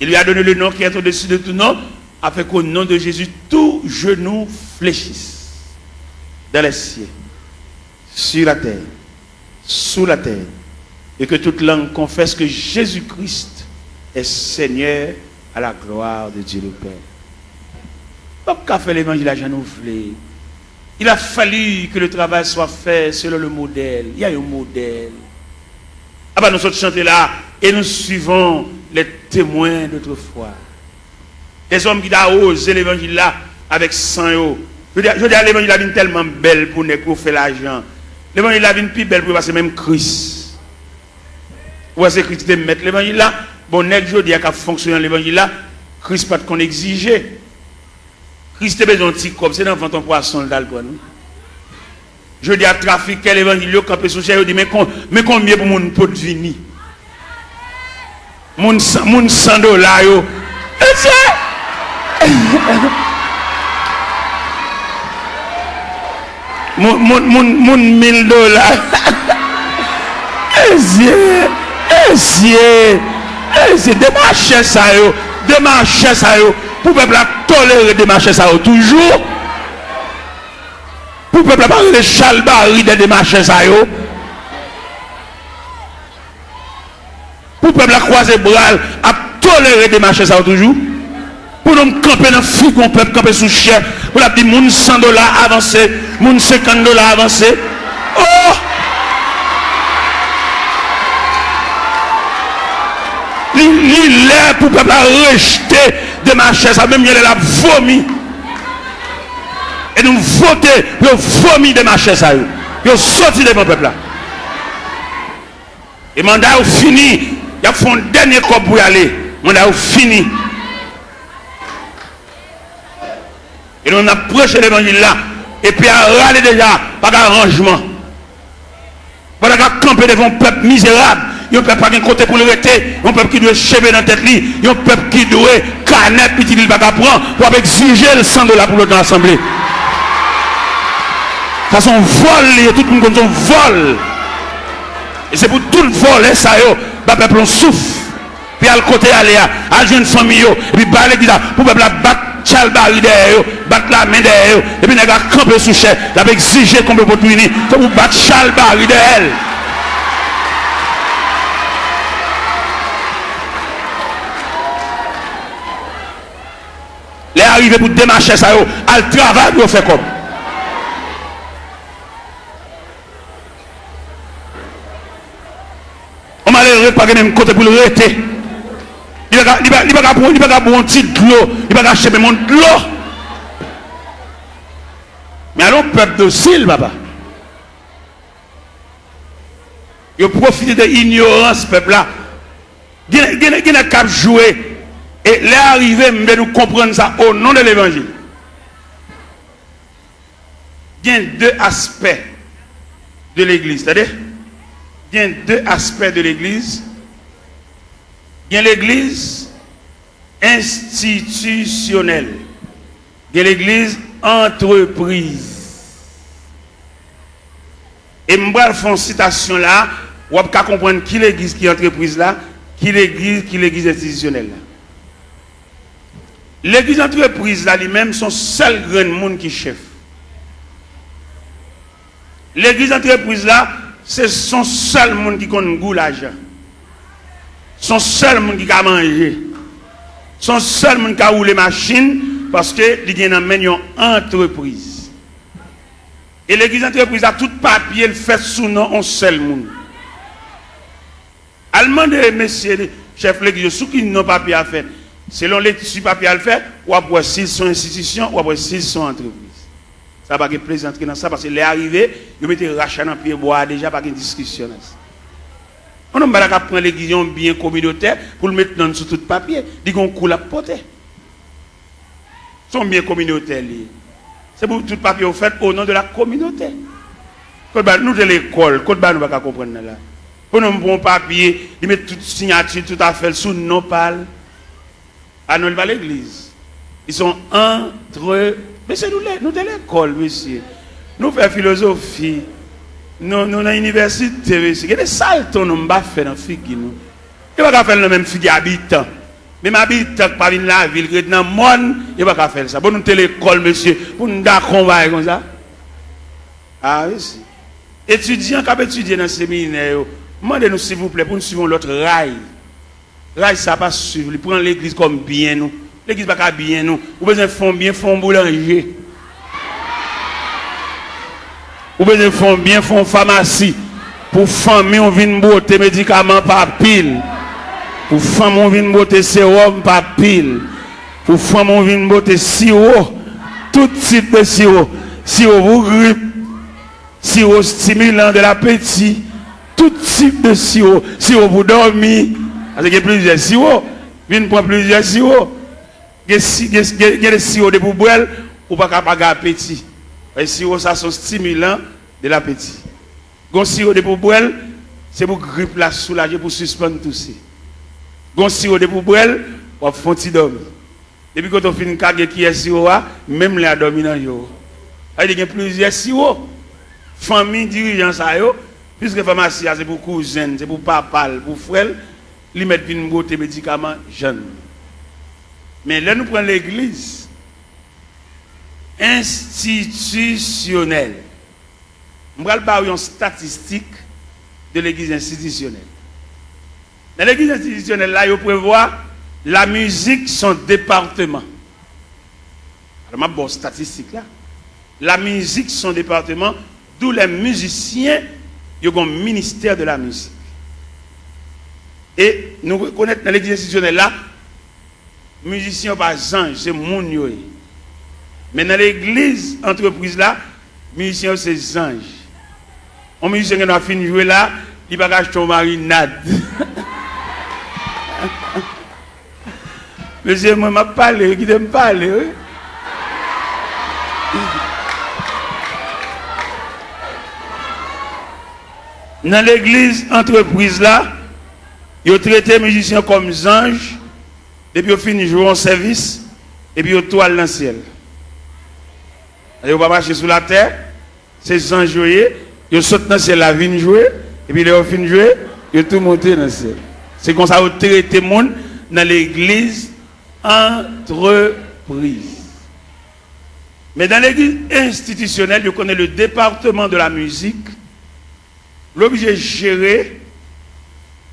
S1: Il lui a donné le nom qui est au-dessus de tout nom, afin qu'au nom de Jésus, tout genou fléchisse. Dans les cieux, sur la terre, sous la terre, et que toute langue confesse que Jésus-Christ est Seigneur à la gloire de Dieu le Père. Pourquoi fait l'évangile à Jean Ouvlé? Il a fallu que le travail soit fait selon le modèle. Il y a un modèle. Ah ben nous sommes chantés là et nous suivons les témoins d'autrefois. Les hommes qui ont osé l'évangile là avec sang. Je dis à l'évangile est tellement belle pour nous faire l'argent. L'évangile est plus belle pour passer même Christ. Ou est-ce que Christ te mettre l'évangile là? Bon, je dis à fonctionner l'évangile là, Christ pas qu'on exigeait. Christ a besoin de petit comme c'est dans ton poisson d'alcool. Je dis à trafiquer l'évangile, quand on je dis mais combien pour mon pot de vini? Mon $100 yo. mon $1000. C'est démarcher ça yo, démarcher ça yo pour peuple tolérer démarcher ça yo toujours. Pour peuple parler de chalbari de démarcher ça yo. Pour peuple croiser bras à tolérer démarcher ça yo toujours. Pour nous camper dans frigo, peuple camper sous cher, pour la dire moun $100 avancé, moun $50 avancé. Oh! Il est pour peuple rejeter de marcher ça, même il a vomi. Et nous voter, nous vomi de marcher ça. Nous sorti devant le peuple là. Et mandat est fini. Il y a fait un dernier corps pour y aller. Mandat est fini. Et nous avons approché l'évangile là. Et puis à râler déjà, pas d'arrangement. Pas de camper devant un peuple misérable. Il y a un peuple qui a un côté pour le rester. Un peuple qui doit chever dans la tête. Il y a un peuple qui doit canette, puis il va prendre pour exiger le $100 pour l'autre assemblée. Ça son vol, tout le monde son vol. Et c'est pour tout le vol, ça y est, le peuple on souffre. Puis à le côté aller à jeune famille, et puis par l'église, pour le peuple battre chalbari derrière, battre la main derrière, et puis il a campé sous chair, il a exigé qu'on peut pas punir, pour battre chalbari derrière. Les arrivés pour démarcher ça, à le travail pour faire comme. On m'a l'air pas même côté pour le rester. Il va pas boire un petit de l'eau, il va pas acheter mon de l'eau. Mais alors, peuple docile, papa. Il profite de l'ignorance, peuple là. Il n'a qu'à jouer. Et les arrivés, nous comprendre ça au nom de l'évangile. Il y a deux aspects de l'église. C'est-à-dire, il y a deux aspects de l'église. Il y a l'église institutionnelle. Il y a l'église entreprise. Et je vais faire une citation là, vous pouvez comprendre qui l'église, qui est entreprise là, qui l'église institutionnelle là. L'église entreprise là lui-même son seul grand monde qui chef. L'église entreprise là, c'est son seul monde qui connaît goût l'argent. Son seul monde qui a mangé. Son seul monde qui a roulé machine parce que il y a une entreprise. Et l'église entreprise a tout papier le fait sous nom un seul monde. Allemand de messieurs chef l'église sous qui n'ont papier à faire. Selon les papiers à le faire, ou après s'ils sont institutions, ou après s'ils sont entreprises. Ça va pas plaisanter dans ça parce que les arrivés, ils mettent rachat dans pied bois déjà pas de discussion. On ne va pas prendre l'église bien communautaire pour le mettre dans sous tout papier. Dit qu'on coule à porter. Sont bien communautaires. C'est pour tout papier fait au nom de la communauté. Nous de l'école, nous ne pouvons pas comprendre là. Pour nous prendre papier, ils mettent toute signature, tout à fait sous nos pales. À nous à l'église. Ils sont entre. Mais c'est nous de l'école, monsieur. Nous faisons philosophie. Nous dans l'université, monsieur. Il y a des saltons nous ne faire dans la figue. Nous ne pouvons pas faire le même figue habitant. Même habitant qui pas dans la ville, qui est dans le monde, il ne pouvons pas faire ça. Pour nous de l'école, monsieur. Pour nous d'accompagner comme ça. Ah oui, si. Étudiants qui étudié dans le séminaire, demandez-nous s'il vous plaît pour nous suivre l'autre rail. Là, ça pas suivre. Il prend l'église comme bien nous. L'église pas bien nous. Vous besoin de faire bien, font boulanger. Vous besoin de faire bien, font pharmacie. Pour famille, on vient botter médicaments par pile. Pour femme, on vient botter sérum par pile. Pour femme, on vient botter sirop. Tout type de sirop. Sirop pour grippe. Sirop stimulant de l'appétit. Tout type de sirop. Sirop pour dormir. Parce qu'il y a plusieurs sirops. Viens prendre plusieurs sirops. Il y a des sirops de poubelle ou pas capable d'appétit. Les sirops, ça sont stimulants de l'appétit. Les sirops de poubelle, c'est pour grippe la soulager, pour suspendre tout ça. Les sirops de poubelle, pour faire un petit dormir. Depuis quand on finit de qui est sirop, même les dormir dans le jour. Il y a plusieurs sirops. famille dirigeant ça yo, puisque pharmacie c'est pour cousin, c'est pour papa, pour frère, ils mettent une beauté médicaments jeunes. Mais là nous prenons l'église institutionnelle. On va parler une statistique de l'église institutionnelle. Dans l'église institutionnelle là, il prévoit la musique son département. Alors, ma bonne statistique là. La musique son département, d'où les musiciens, ils ont un ministère de la musique. Et nous reconnaissons dans l'église institutionnelle là, musiciens pas ange, c'est mon yoé. Mais dans l'église entreprise là, musiciens c'est ange. Un musicien qui a fini de jouer là, il va acheter une marinade. Monsieur, moi, je parle, qui me parle. Oui? Dans l'église entreprise là, ils ont traité les musiciens comme anges, et puis ils ont fini de jouer en service, et puis ils ont toile dans le ciel. Ils ne vont pas marcher sur la terre, c'est anges jouer, ils sautent dans le ciel, la vigne jouer, et puis ils ont fini de jouer, ils ont tout monté dans le ciel. C'est comme ça qu'ils ont traité le monde dans l'église entreprise. Mais dans l'église institutionnelle, je connais le département de la musique, l'objet géré.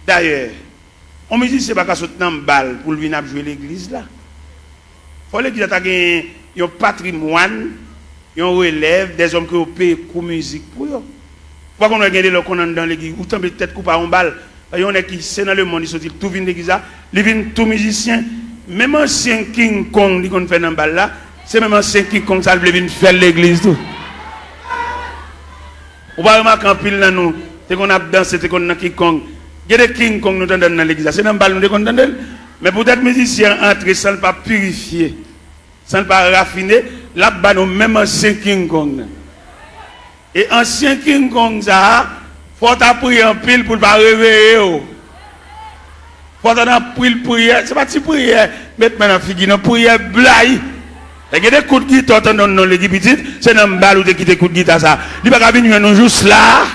S1: D'ailleurs, on me dit que ce n'est pas qu'à sauter dans une balle pour venir jouer l'église là. Il faut l'église a un patrimoine, un relève, des hommes qui ont payé pour musique pour eux. Pourquoi qu'on a gagné le qu'on dans l'église, ou tant peut-être couper en balle. Il y en a qui c'est dans le monde, ils sont tout vient l'église là, ils viennent tout musicien. Même ancien King Kong, qui qu'on fait dans balle là, c'est même ancien King Kong, ça vient faire l'église tout. On va remarquer en pile dans nous, c'est qu'on a dansé, c'est qu'on a King Kong. Il y a des King Kong nous entendons dans l'église, c'est dans balle nous entendons. Mais peut-être musiciens entrer sans ne pas purifier, sans ne pas raffiner, là-bas nous même ancien King Kong. Et ancien King Kong ça, faut prier en pile pour ne pas réveiller. Faut prier, c'est pas une prière, mettre maintenant figure, une prière blague. Il y a des coups de guitare dans l'église petite, c'est dans le bal où tu quittes des coups de guitare ça. Il va pas venir nous juste là.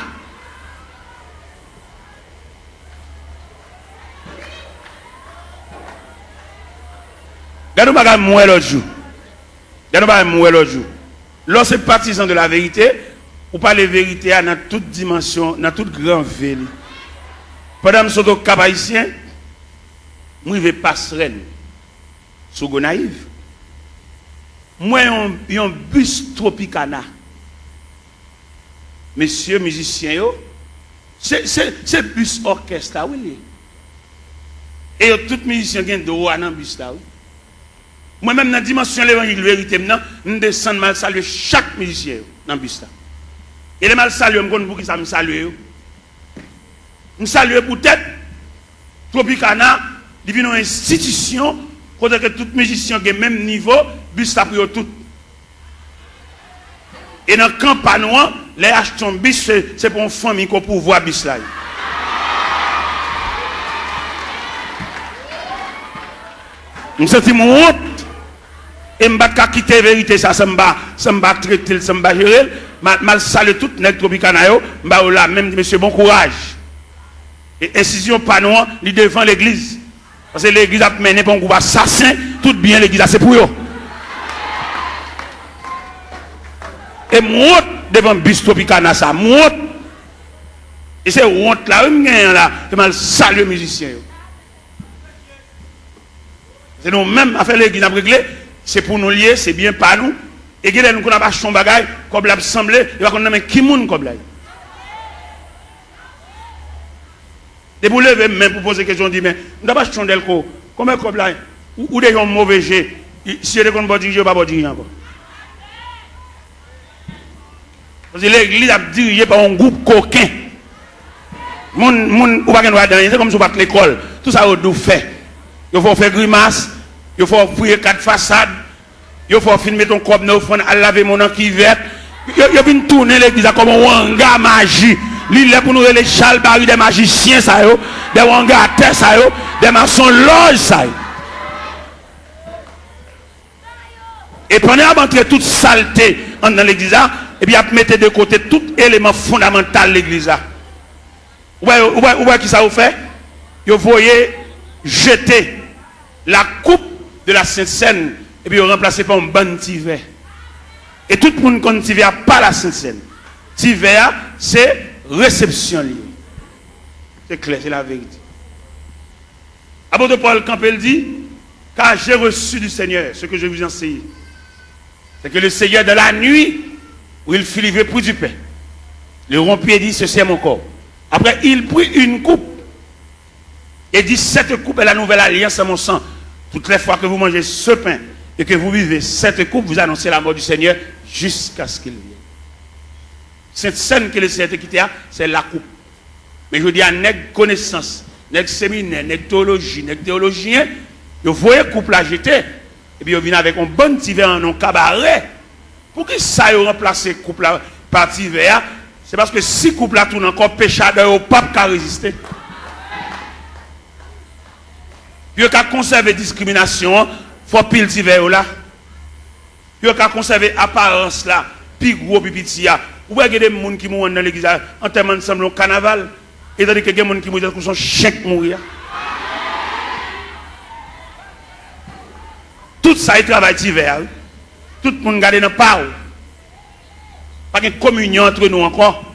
S1: Regardez-nous pas mourir l'autre jour. Regardez-nous pas mourir l'autre jour. Lorsque partisan de la vérité, ou pas la vérité dans toute dimension, dans toute grande ville. Pendant que je suis au Cap Haïtien, je vais passerelle sur Gonaïve. Moi, il y a un bus Tropicana. Messieurs musiciens, c'est bus orchestre, oui. Et tout musicien qui est droit dans le bus là. Moi-même, dans la dimension de l'évangile de vérité, je descends mal saluer chaque musicien dans le bus là. Et les mal saluer, je me pour qui ça me salue. Je salue peut-être Tropicana, il vient une institution, côté que tout musicien qui est même niveau, bus là pour tout. Et dans le campagne, les achetons bus, c'est pour une famille qu'on peut voir bus là. Je me sens mon honte. Et je ne vais pas quitter la vérité, ça ne va pas traiter, ça ne va pas gérer. Mal saluer tout le Tropicana, je vais là, même monsieur, bon courage. Et incision panouan, il devant l'église. Parce que l'église a mené pour un groupe assassin, tout bien l'église, c'est pour eux. Et moi, devant bus Tropicana, ça, moi. Et c'est honte là, je mal saluer les musiciens. C'est nous-mêmes, à faire l'église, à régler. C'est pour nous lier, c'est bien pas nous. Et nous avons pas son bagage, comme l'a semblé, il va qu'on a qui moun comme là. Et vous levez même pour poser question, dit mais nous n'avons pas chondé le co. Comment comme là ou des gens mauvais jets, si vous ne pas diriger, pas diriger encore. Parce que l'église a dirigé par un groupe coquin. Moun ou pas qu'on va dans, c'est comme si vous battez l'école. Tout ça vous doit faire. Il faut faire grimace. Il faut prier 4 façades. Il faut filmer ton corps neuf à laver mon qui vert. Il vient tourner l'église comme un wanga magie. Il est pour nous les chalbari des magiciens, ça yo, des wanga à terre, ça yo, des maçons loges, ça yo. Et pendant d'entrer toute saleté dans l'église, et puis il mettre de côté tout élément fondamental de l'église là. Vous voyez qui ça vous fait? Vous voyez jeter la coupe de la Sainte Seine et puis vous remplacez par un bon petit verre. Et tout le monde connaît petit verre pas la Sainte Seine. Petit verre, c'est réception liée. C'est clair, c'est la vérité. Apôtre Paul Campbell dit, car j'ai reçu du Seigneur ce que je vous enseigne. C'est que le Seigneur de la nuit, où il fut livré pour du pain, le rompit et dit, ceci est mon corps. Après, il prit une coupe et dit, cette coupe est la nouvelle alliance à mon sang. Toutes les fois que vous mangez ce pain et que vous buvez cette coupe, vous annoncez la mort du Seigneur jusqu'à ce qu'il vienne. Cette scène que le Seigneur a quittée, c'est la coupe. Mais je dis à nègre connaissance, nègre séminaire, nègre théologie, nègre théologien, vous voyez coupe la jeter, et puis vous venez avec un bon petit verre en un cabaret. Pour que ça ait remplacé coupe la par petit verre, c'est parce que si coupe la tourne encore péchadeur au pape qui a résisté. Puis vous avez conservé discrimination, il faut pile petit verre là. Puis vous avez conservé apparence là, puis gros pipi là. Vous voyez des gens qui mourent dans l'église en termes ensemble au carnaval, et tandis que des gens qui mourent dans son chèque mourir. Tout ça est travail d'hiver. Tout le monde garde dans le parole. Pas de communion entre nous encore.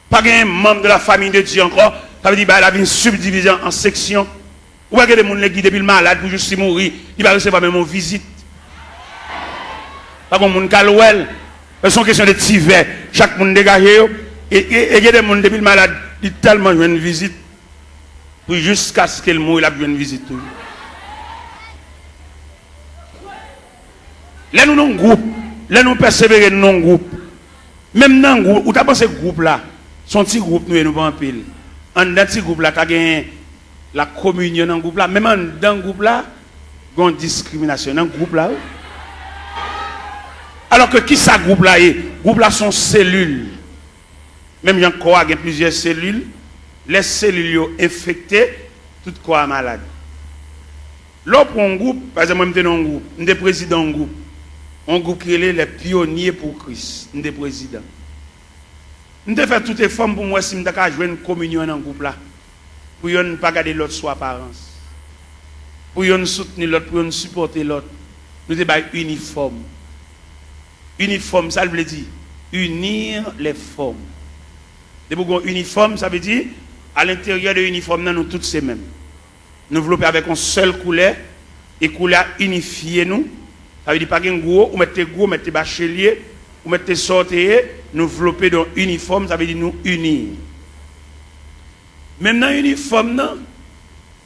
S1: Pas de membre de la famille de Dieu encore. Ça veut dire qu'il y a une subdivision en sections. Ou pas que des gens qui depuis le malade pour juste mourir, il va recevoir même une visite. Pas comme monde calouel. C'est une question de tiver. Chaque monde dégagé. Et il y a des gens depuis le malade, il tellement une visite. Pour jusqu'à ce qu'il meure, il a une visite. Là nous avons un groupe. Là nous persévérer dans un groupe. Même dans un groupe, où tu as pensé ce groupe là, son petit groupe nous et nous pas en pile. En dans ce groupe là, tu as gagné la communion dans le groupe là. Même dans le groupe là, il y a une discrimination dans le groupe là. Alors que qui ça groupe là est? Groupe là sont cellules. Même il y a encore plusieurs cellules. Les cellules sont infectées, tout corps malade. Là pour un groupe, par exemple, moi je suis dans un groupe, je suis président d'un groupe. Un groupe qui est les pionniers pour Christ. Je suis président. Je fais toutes les formes pour moi si je veux jouer une communion dans le groupe là. Pour ne pas garder l'autre sous apparence. Pour ne soutenir l'autre, pour ne supporter l'autre. Nous sommes uniformes. Uniforme, ça veut dire unir les formes. De pour uniforme, ça veut dire à l'intérieur de l'uniforme, nous tous ces mêmes. Nous développer avec une seule couleur et couleur unifiée nous. Ça veut dire pas qu'un gros, ou mettez bachelier, ou mettez sortir, nous développer dans uniforme, ça veut dire nous unir. Même dans l'uniforme,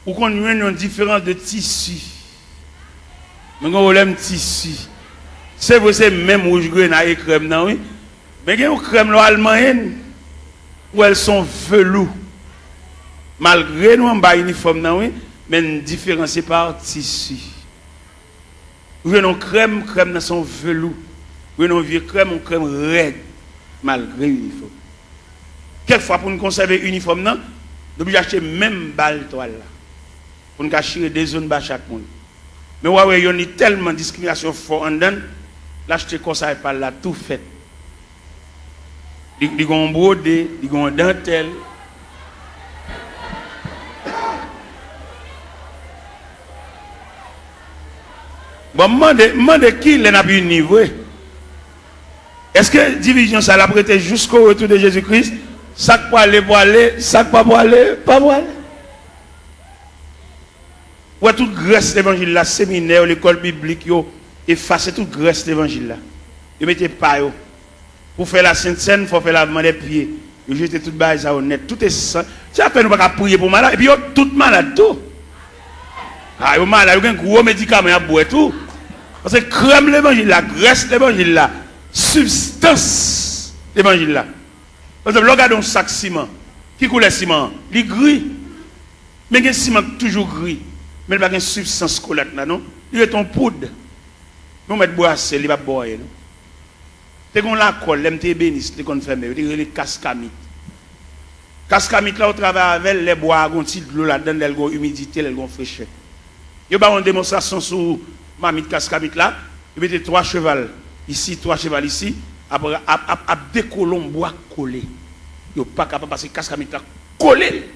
S1: nous avons une différence de tissu. Nous avons un tissu. C'est vrai, c'est même rouge grenade et crème, non, oui. Mais il y a une crème allemande où elles sont velours. Malgré nous, on a un uniforme, non, oui, mais une différence par tissu. Vous avez une crème dans son velours. Vous avez une vieille crème raide, malgré l'uniforme. Quelquefois, pour nous conserver l'uniforme, nous devons acheter même balle toile là. Pour nous cacher des zones bas chaque monde. Mais ouais, il y a tellement de discrimination forte en dedans. L'acheter comme ça et par là, tout fait. Ils ont brodé, ils ont dentelle. Bon, demandez qui n'a pas eu niveau. Est-ce que division ça l'a prêté jusqu'au retour de Jésus-Christ? Ça pour aller, ça pas pour aller, pas pour aller. Ouais, toute grâce l'évangile là, séminaire, l'école biblique, effacer toute grâce l'évangile là. Ils mettez pas yo. Pour faire la Sainte Seine, il faut faire lavement des pieds. Ils jetez toute base à honnête. Tout est ça. C'est à peine nous pas prier pour malade. Et puis tout malade tout. Ah, yo malade, yo un gros médicament à boire tout. Parce que crème l'évangile là, graisse l'évangile là, substance l'évangile là. Parce que regardez un sac ciment. Qui coule le ciment? Il est gris. Mais le ciment toujours gris. Mais il n'y a pas de substance collante là, non? Il est en poudre. Nous mettons boire, il va boire. C'est qu'on la colle, l'MT bénis, les qu'on fait, les cascamites. Cascamites là, on travaille avec les bois, on tire de l'eau là-dedans, elles ont humidité, elles ont fraîcheur. Il y a une démonstration sur mamite cascamite là, il mettait 3 chevals. Ici, 3 chevals ici, après, à des colons bois collés. Ils ne sont pas capables de passer cascamite là collé.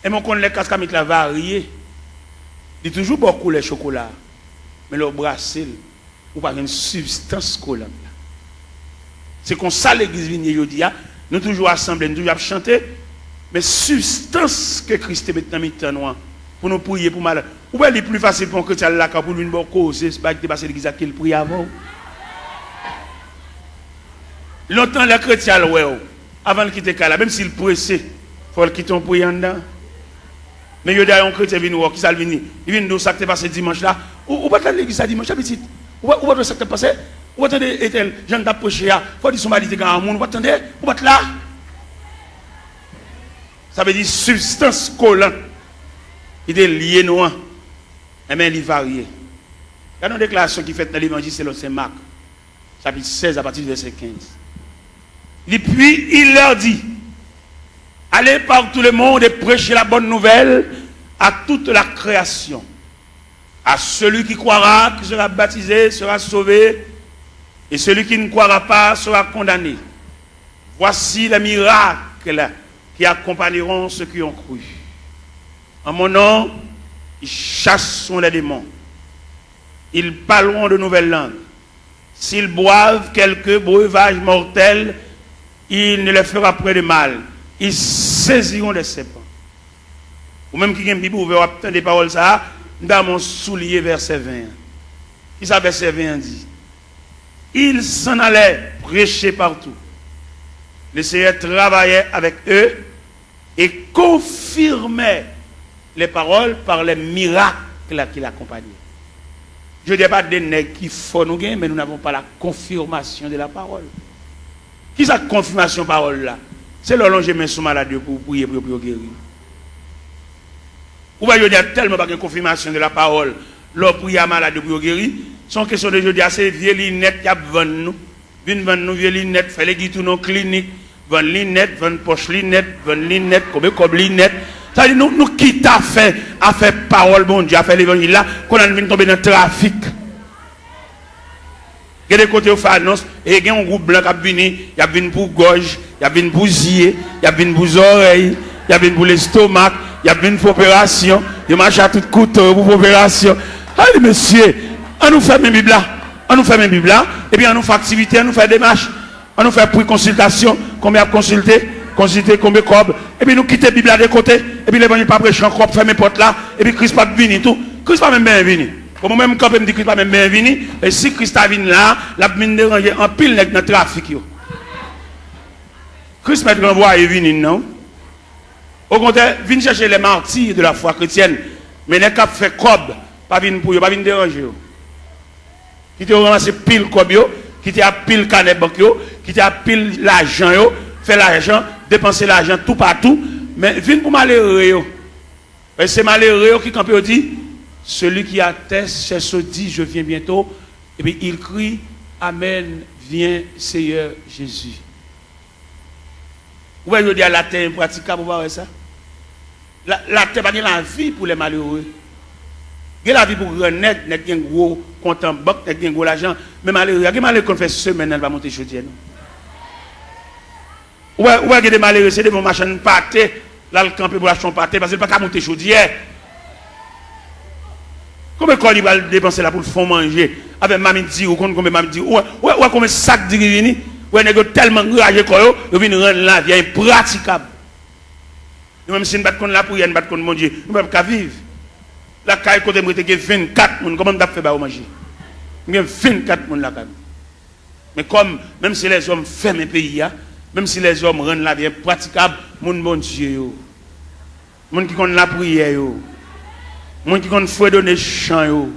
S1: Et mon con les cascamite là varié. Il y a toujours beaucoup de chocolat. Mais le brassel, ou pas une substance collante. C'est comme ça l'église vient dit, nous toujours assemblés, nous toujours chanter, mais substance que Christ met dans notre pour nous prier pour mal. Ou bien il est plus facile pour un chrétien là pour lui une cause, c'est pas que passer l'église qu'il prie avant. Longtemps les chrétiens ouais, avant de quitter là, même s'il pressé, il faut le quitter en priant dedans. Mais il y a un chrétien qui vient qui ça vient, il vient nous ça qui passé dimanche là. Ou pas l'église ça dimanche petit. Ou pas ça qui passé. Ou attendez, Ethel, Jean d'approcher, il faut dire son mari de grand monde, ou attendez, ou pas là. Ça veut dire substance collante. Il est lié noir. Et bien il varie. Il y a une déclaration qui fait dans l'évangile selon Saint Marc, chapitre 16 à partir du verset 15. Et puis il leur dit, allez par tout le monde et prêchez la bonne nouvelle à toute la création. À celui qui croira, qui sera baptisé, sera sauvé. Et celui qui ne croira pas sera condamné. Voici les miracles qui accompagneront ceux qui ont cru. En mon nom, ils chasseront les démons. Ils parleront de nouvelles langues. S'ils boivent quelques breuvages mortels, il ne leur fera point de mal. Ils saisiront des serpents. Ou même qui a une Bible ouverte, obtenir des paroles, ça, dans mon soulier, verset 20. Qui ça, verset 20 dit? Ils s'en allaient prêcher partout. Le Seigneur travaillait avec eux et confirmait les paroles par les miracles qui l'accompagnaient. Je ne dis pas des nègres qui font nous gagner, mais nous n'avons pas la confirmation de la parole. Qui est cette confirmation de la parole là? C'est le long que je mets sous maladie pour prier pour guérir. Ou bien je dis tellement pas de confirmation de la parole, leur prière maladie pour guérir. Son question de jeudi, c'est vieux lunettes qui a vendu nous. Vendre nous vieux lunettes, fait les guides nos cliniques, vendre lunettes, vendre poche lunettes, vendre lunettes, comme lunettes. Ça dit nous qui t'a fait à faire parole bon Dieu, à faire l'évangile là, qu'on a venu tomber dans le trafic. Il y a des côtés où fait annonce, et il y a un groupe blanc qui a venu, il y a venu pour gorge, il y a venu pour zier, il y a venu pour oreilles, il y a venu pour l'estomac, il y a venu pour opération, il marche à tout couteau pour opération. Allez monsieur, on nous fait mes Bibles là, on nous fait mes Bibles là, et puis on nous fait activité, on nous fait démarche, on nous fait prix consultation, combien consulter combien de cob, et puis nous quitter la Bible là de côté, et puis l'évangile pas prêcher encore, faire mes portes là, et puis Christ pas venu tout, Christ pas même bien venu. Pour moi-même, quand je me dis Christ pas même bien venu, et si Christ a venu là, la mine déranger en pile dans le trafic. Christ m'a renvoyé venu, non? Au contraire, viens chercher les martyrs de la foi chrétienne, mais les cap fait cob, pas venir pour eux, pas venir déranger. Qui te ramassé pile cob, qui te a pile canet banque, qui te a pile l'argent, fait l'argent, dépenser l'argent tout partout, mais viens pour malheureux. C'est malheureux qui quand dit, celui qui atteste, c'est ce dit, je viens bientôt, et puis il crie, Amen, viens Seigneur Jésus. Vous voyez, dire la terre impraticable, vous voyez ça? La terre, pas la vie pour les malheureux. Il y a la vie pour les net, il y a un gros compte en banque, il y a un gros l'argent, mais malheureux, il y a des malheureux qu'on fait semaine, elle va monter chaudière. Ou il y a des malheureux, c'est des bons machins pâtés, là le camp pour acheter un pâté, parce qu'il n'y a pas qu'à monter chaudière. Combien de il va dépenser là pour le fond manger? Avec mamie dit, ou combien mamie dit, ou combien de sacs de grivini, ou il y a tellement enragé qu'il vient rendre la vie impraticable. Nous même si nous battons la prière, nous battons mon Dieu, nous ne pouvons pas vivre. La caille côté moi il y a 24 personnes, comment on a fait pour manger? Il y a 24 personnes là. Mais comme, même si les hommes ferment un pays, même si les hommes rendent la vie impraticable, mon bon Dieu, mon qui connaît la prière, mon qui connaît fouet donner chant,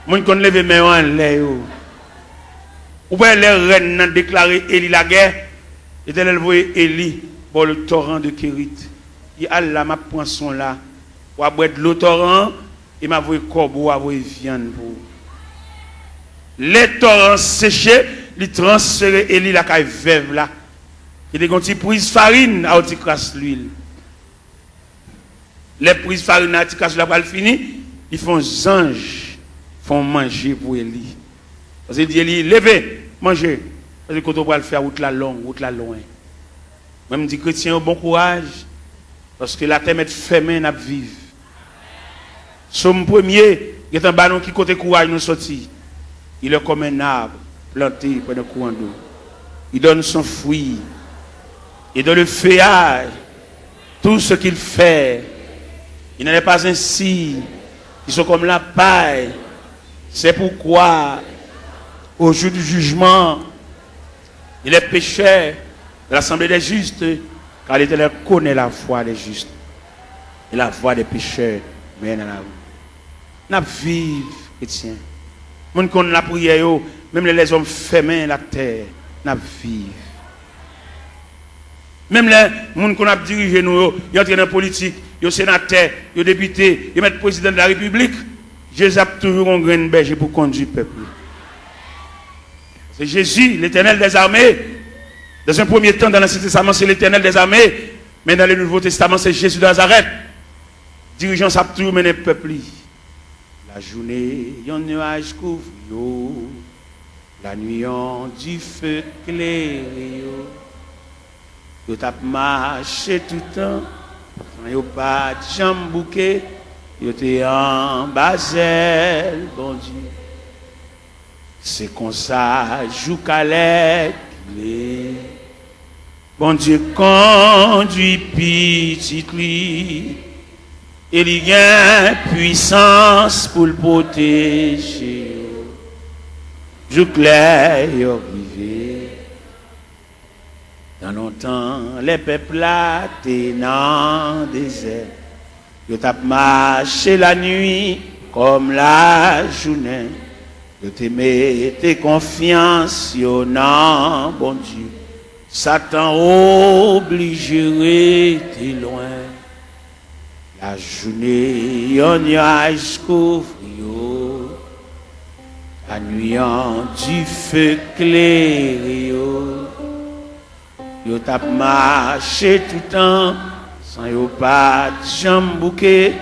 S1: mon qui connaît lever main en l'air. Ou bien les reines ont déclaré Élie la guerre, et elle voyait Élie pour le torrent de Kérit. Il Allah m'a pris son là, ou à boire de l'eau torrent, et m'a voulu corbeau, à voulu viande pour. Les torrents séchés, ils transféré Élie la caille veuve là. Il y a des prises farine à outil crasse l'huile. Les prises farine à outil crasse la balle fini, ils font anges, font manger pour Élie. Parce qu'il dit, levez, mangez. Parce que quand on va le faire, route la longue, route la loin. Même dit chrétien, bon courage. Parce que la terre est fermée, n'a vivre. Somme premier, il y a un ballon qui côté courage nous sorti. Il est comme un arbre planté près d'un courant d'eau. Il donne son fruit. Et dans le feuillage, tout ce qu'il fait, il n'en est pas ainsi. Ils sont comme la paille. C'est pourquoi, au jour du jugement, il est pécheur de l'assemblée des justes, car l'Éternel connaît la voie des justes et la voie des pécheurs. Mais nous vivons, chrétiens. Nous connaissons la prière, même les hommes fermés la terre, nous vivons. Même les gens qui ont dirigé nous, ils entrent dans la politique, ils sont sénateurs, ils sont députés, ils mettent président de la République. Jésus a toujours un grain de berger pour conduire le peuple. C'est Jésus, l'Éternel des armées. Dans un premier temps, dans l'Ancien Testament, c'est l'Éternel des armées. Mais dans le Nouveau Testament, c'est Jésus de Nazareth. Dirigeant, ça a toujours mené le peuple. La journée, il y a un nuage couvre, la nuit, on du feu clair. Yo tap marché tout le temps, yo pas de jambes bouquet, yo te en basel, bon Dieu. C'est comme ça, joue calais, bon Dieu conduit petit lui, et il y a puissance pour le protéger. Joue clair, yo privé. Dans longtemps, les peuples là, t'es dans le désert. Ils t'ont marché la nuit comme la journée. Ils te mettent confiance, yo non, bon Dieu. Satan obligerait t'es loin. La journée, yon nuage couvre yo. La nuit, en du feu clair yo. Yo tap marché tout le temps, sans yo pas de jambes bouquet,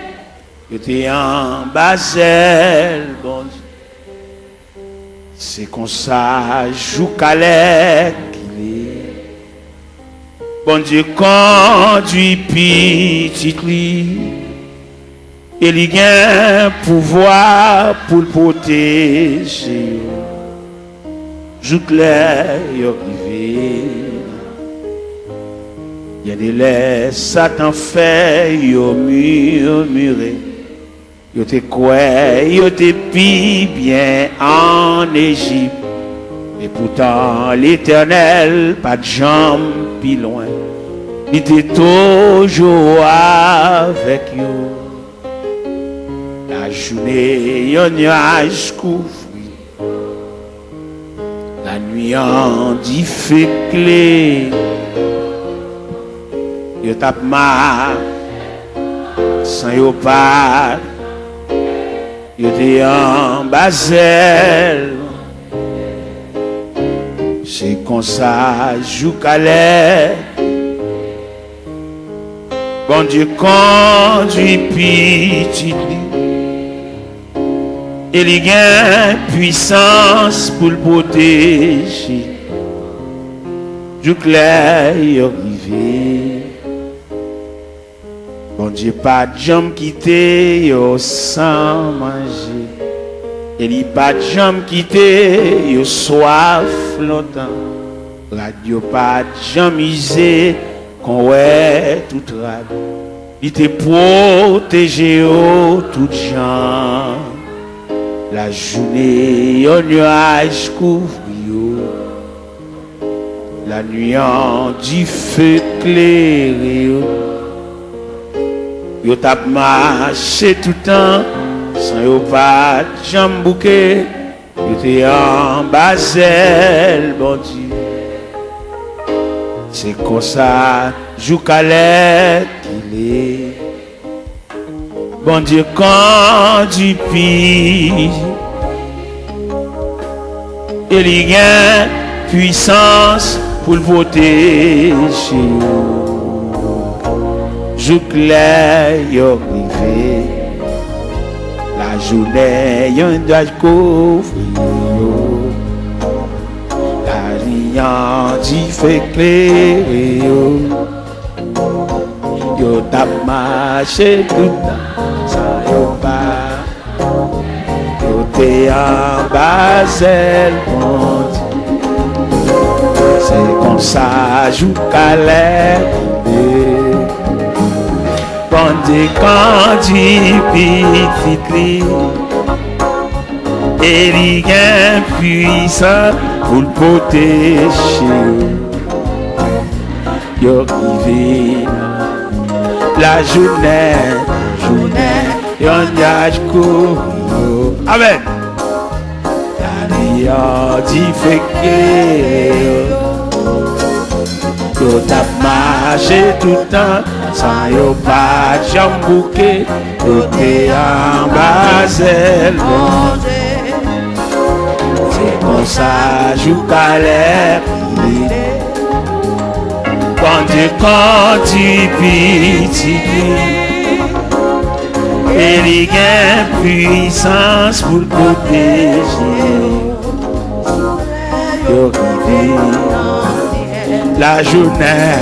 S1: yo te en basel, bon Dieu. C'est comme ça, joue calais qu'il est. Bon Dieu conduit petit lui, et il a un pouvoir pour le protéger. Joue clair, yo privé. Il y a des laits, Satan fait, yo murmuré. Yo te quoi, yo te pi bien en Égypte. Et pourtant, l'Éternel, pas de jambes, pi loin. Il était toujours avec yo. La journée, yon nuage couvre. La nuit, en dit fait clé. Yo tap ma sans yo pas yo te en basel c'est comme ça joue calais bon Dieu conduit petit et il y a puissance pour le protéger joue clair yo rivé. Bon Dieu, pas de jambes quitter, yo sans manger. Et il pas de jambes quitter, yo soif longtemps. Radio pas de jambes isé, qu'on ouais tout rade. Il te protégé, oh, tout gens. La journée, yo nuage couvre, yo. La nuit, en du feu clair, yo. Yo tap marché tout le temps, sans yo pas de jambes bouquet, yo te en basel, bon Dieu. C'est comme ça, joue calais qu'il est. Bon Dieu conduit pis, et il y a puissance pour le protéger. Joue clair, yo privé. La journée, yon doit couvrir. lumière qui fait éclairer yo tap marché tout temps sans yo pas yo t'es en Basel c'est comme ça joue Calais pendant quand tu petit et il est puissant pour le protéger. Yo rivé la journée, yon yage court. Amen. La lumière dit fait que yo tap marché tout le temps sans yo pas jambouqué. Yo t'es en Basel. Comme ça, joue Calais, quand tu petit, et il y a puissance pour le protéger. Yo la journée,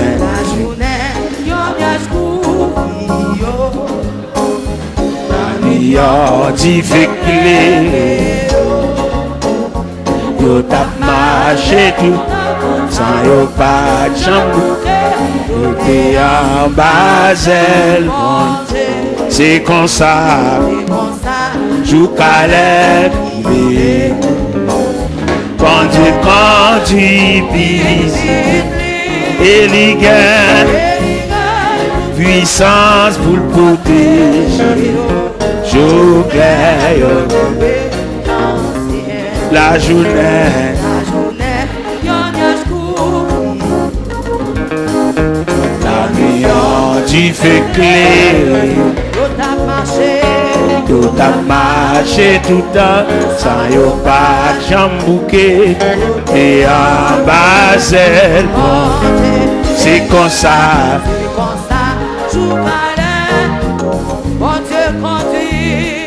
S1: la lumière dit fait clé. Yo tap marché tout sans yo pas de jambouqué. Yo t'es en Basel. C'est comme ça, joue Calais privé. Quand tu pises, et les gars, puissance pour le protéger. Joue clair, la journée, la lumière du fait clair, yo tap marché tout le temps, sans yo pas de jambouqué, et en Basel, c'est comme ça,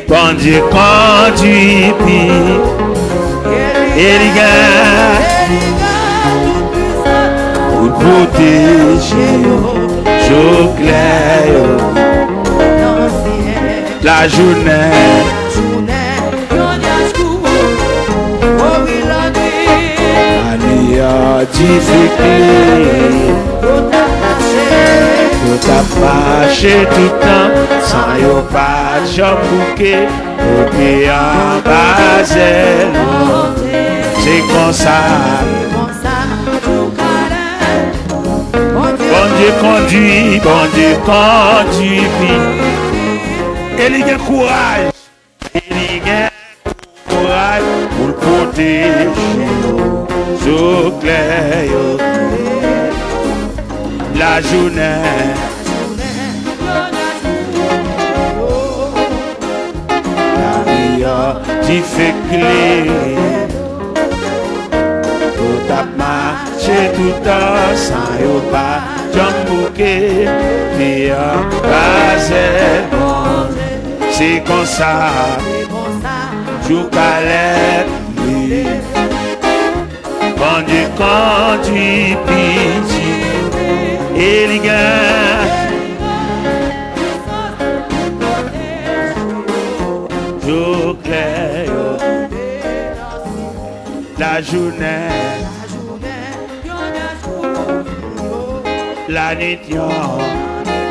S1: bon Dieu conduit, et les gars, pour protéger, jour clair, la journée, la lumière difficile, yo tap marché tout le temps, sans yo pas de jambouqué, yo t'es en Basel. C'est comme ça, bon Dieu conduit, et il y a courage, pour le protéger, jour clair, la journée, la lumière qui fait clair. Tap marché tout le temps sans yo pas jambouqué, mais en Basel, c'est comme ça, joue Calais, quand Dieu conduit petit, et les gars, joue clair, la journée. La nuit,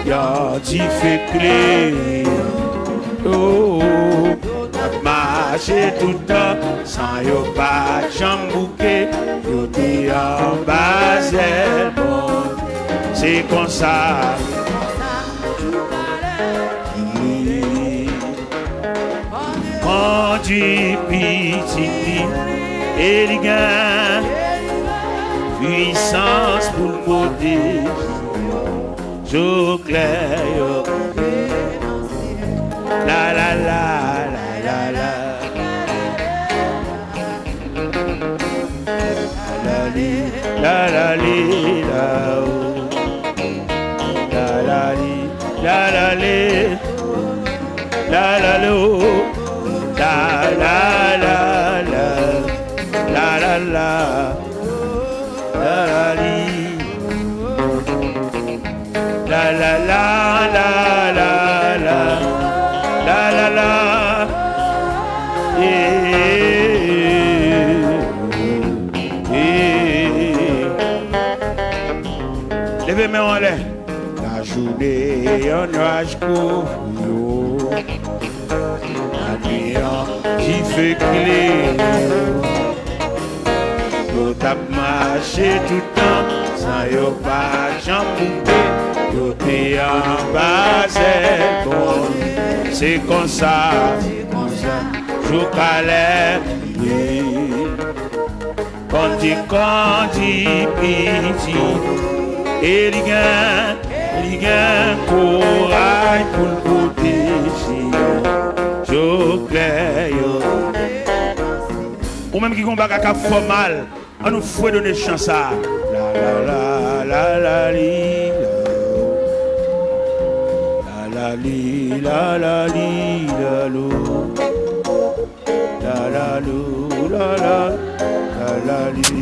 S1: y'a du fait clé. Oh, marcher tout le temps sans yo pas de jambouqué. Yo t'es en Basel, c'est comme ça. Quand du petit et les gars, puissance pour le côté. Jour clair, la la la la la la, la la li la la la li la la li la la lo la la la la la la la la li. La la la la la la la la la. Levez-moi en l'air. La journée en nuage couvre. La nuit qui fait clé. Yo tap marché tout le temps sans yo pas jambouté. Yo t'es en bas, c'est comme ça, je calais. Quand il piti, et il gagne courage pour le protéger. Je claire. Ou même qui combat à fort mal, on nous faut donner chance à la la la la li la li la la li la lo la la lo la la la li.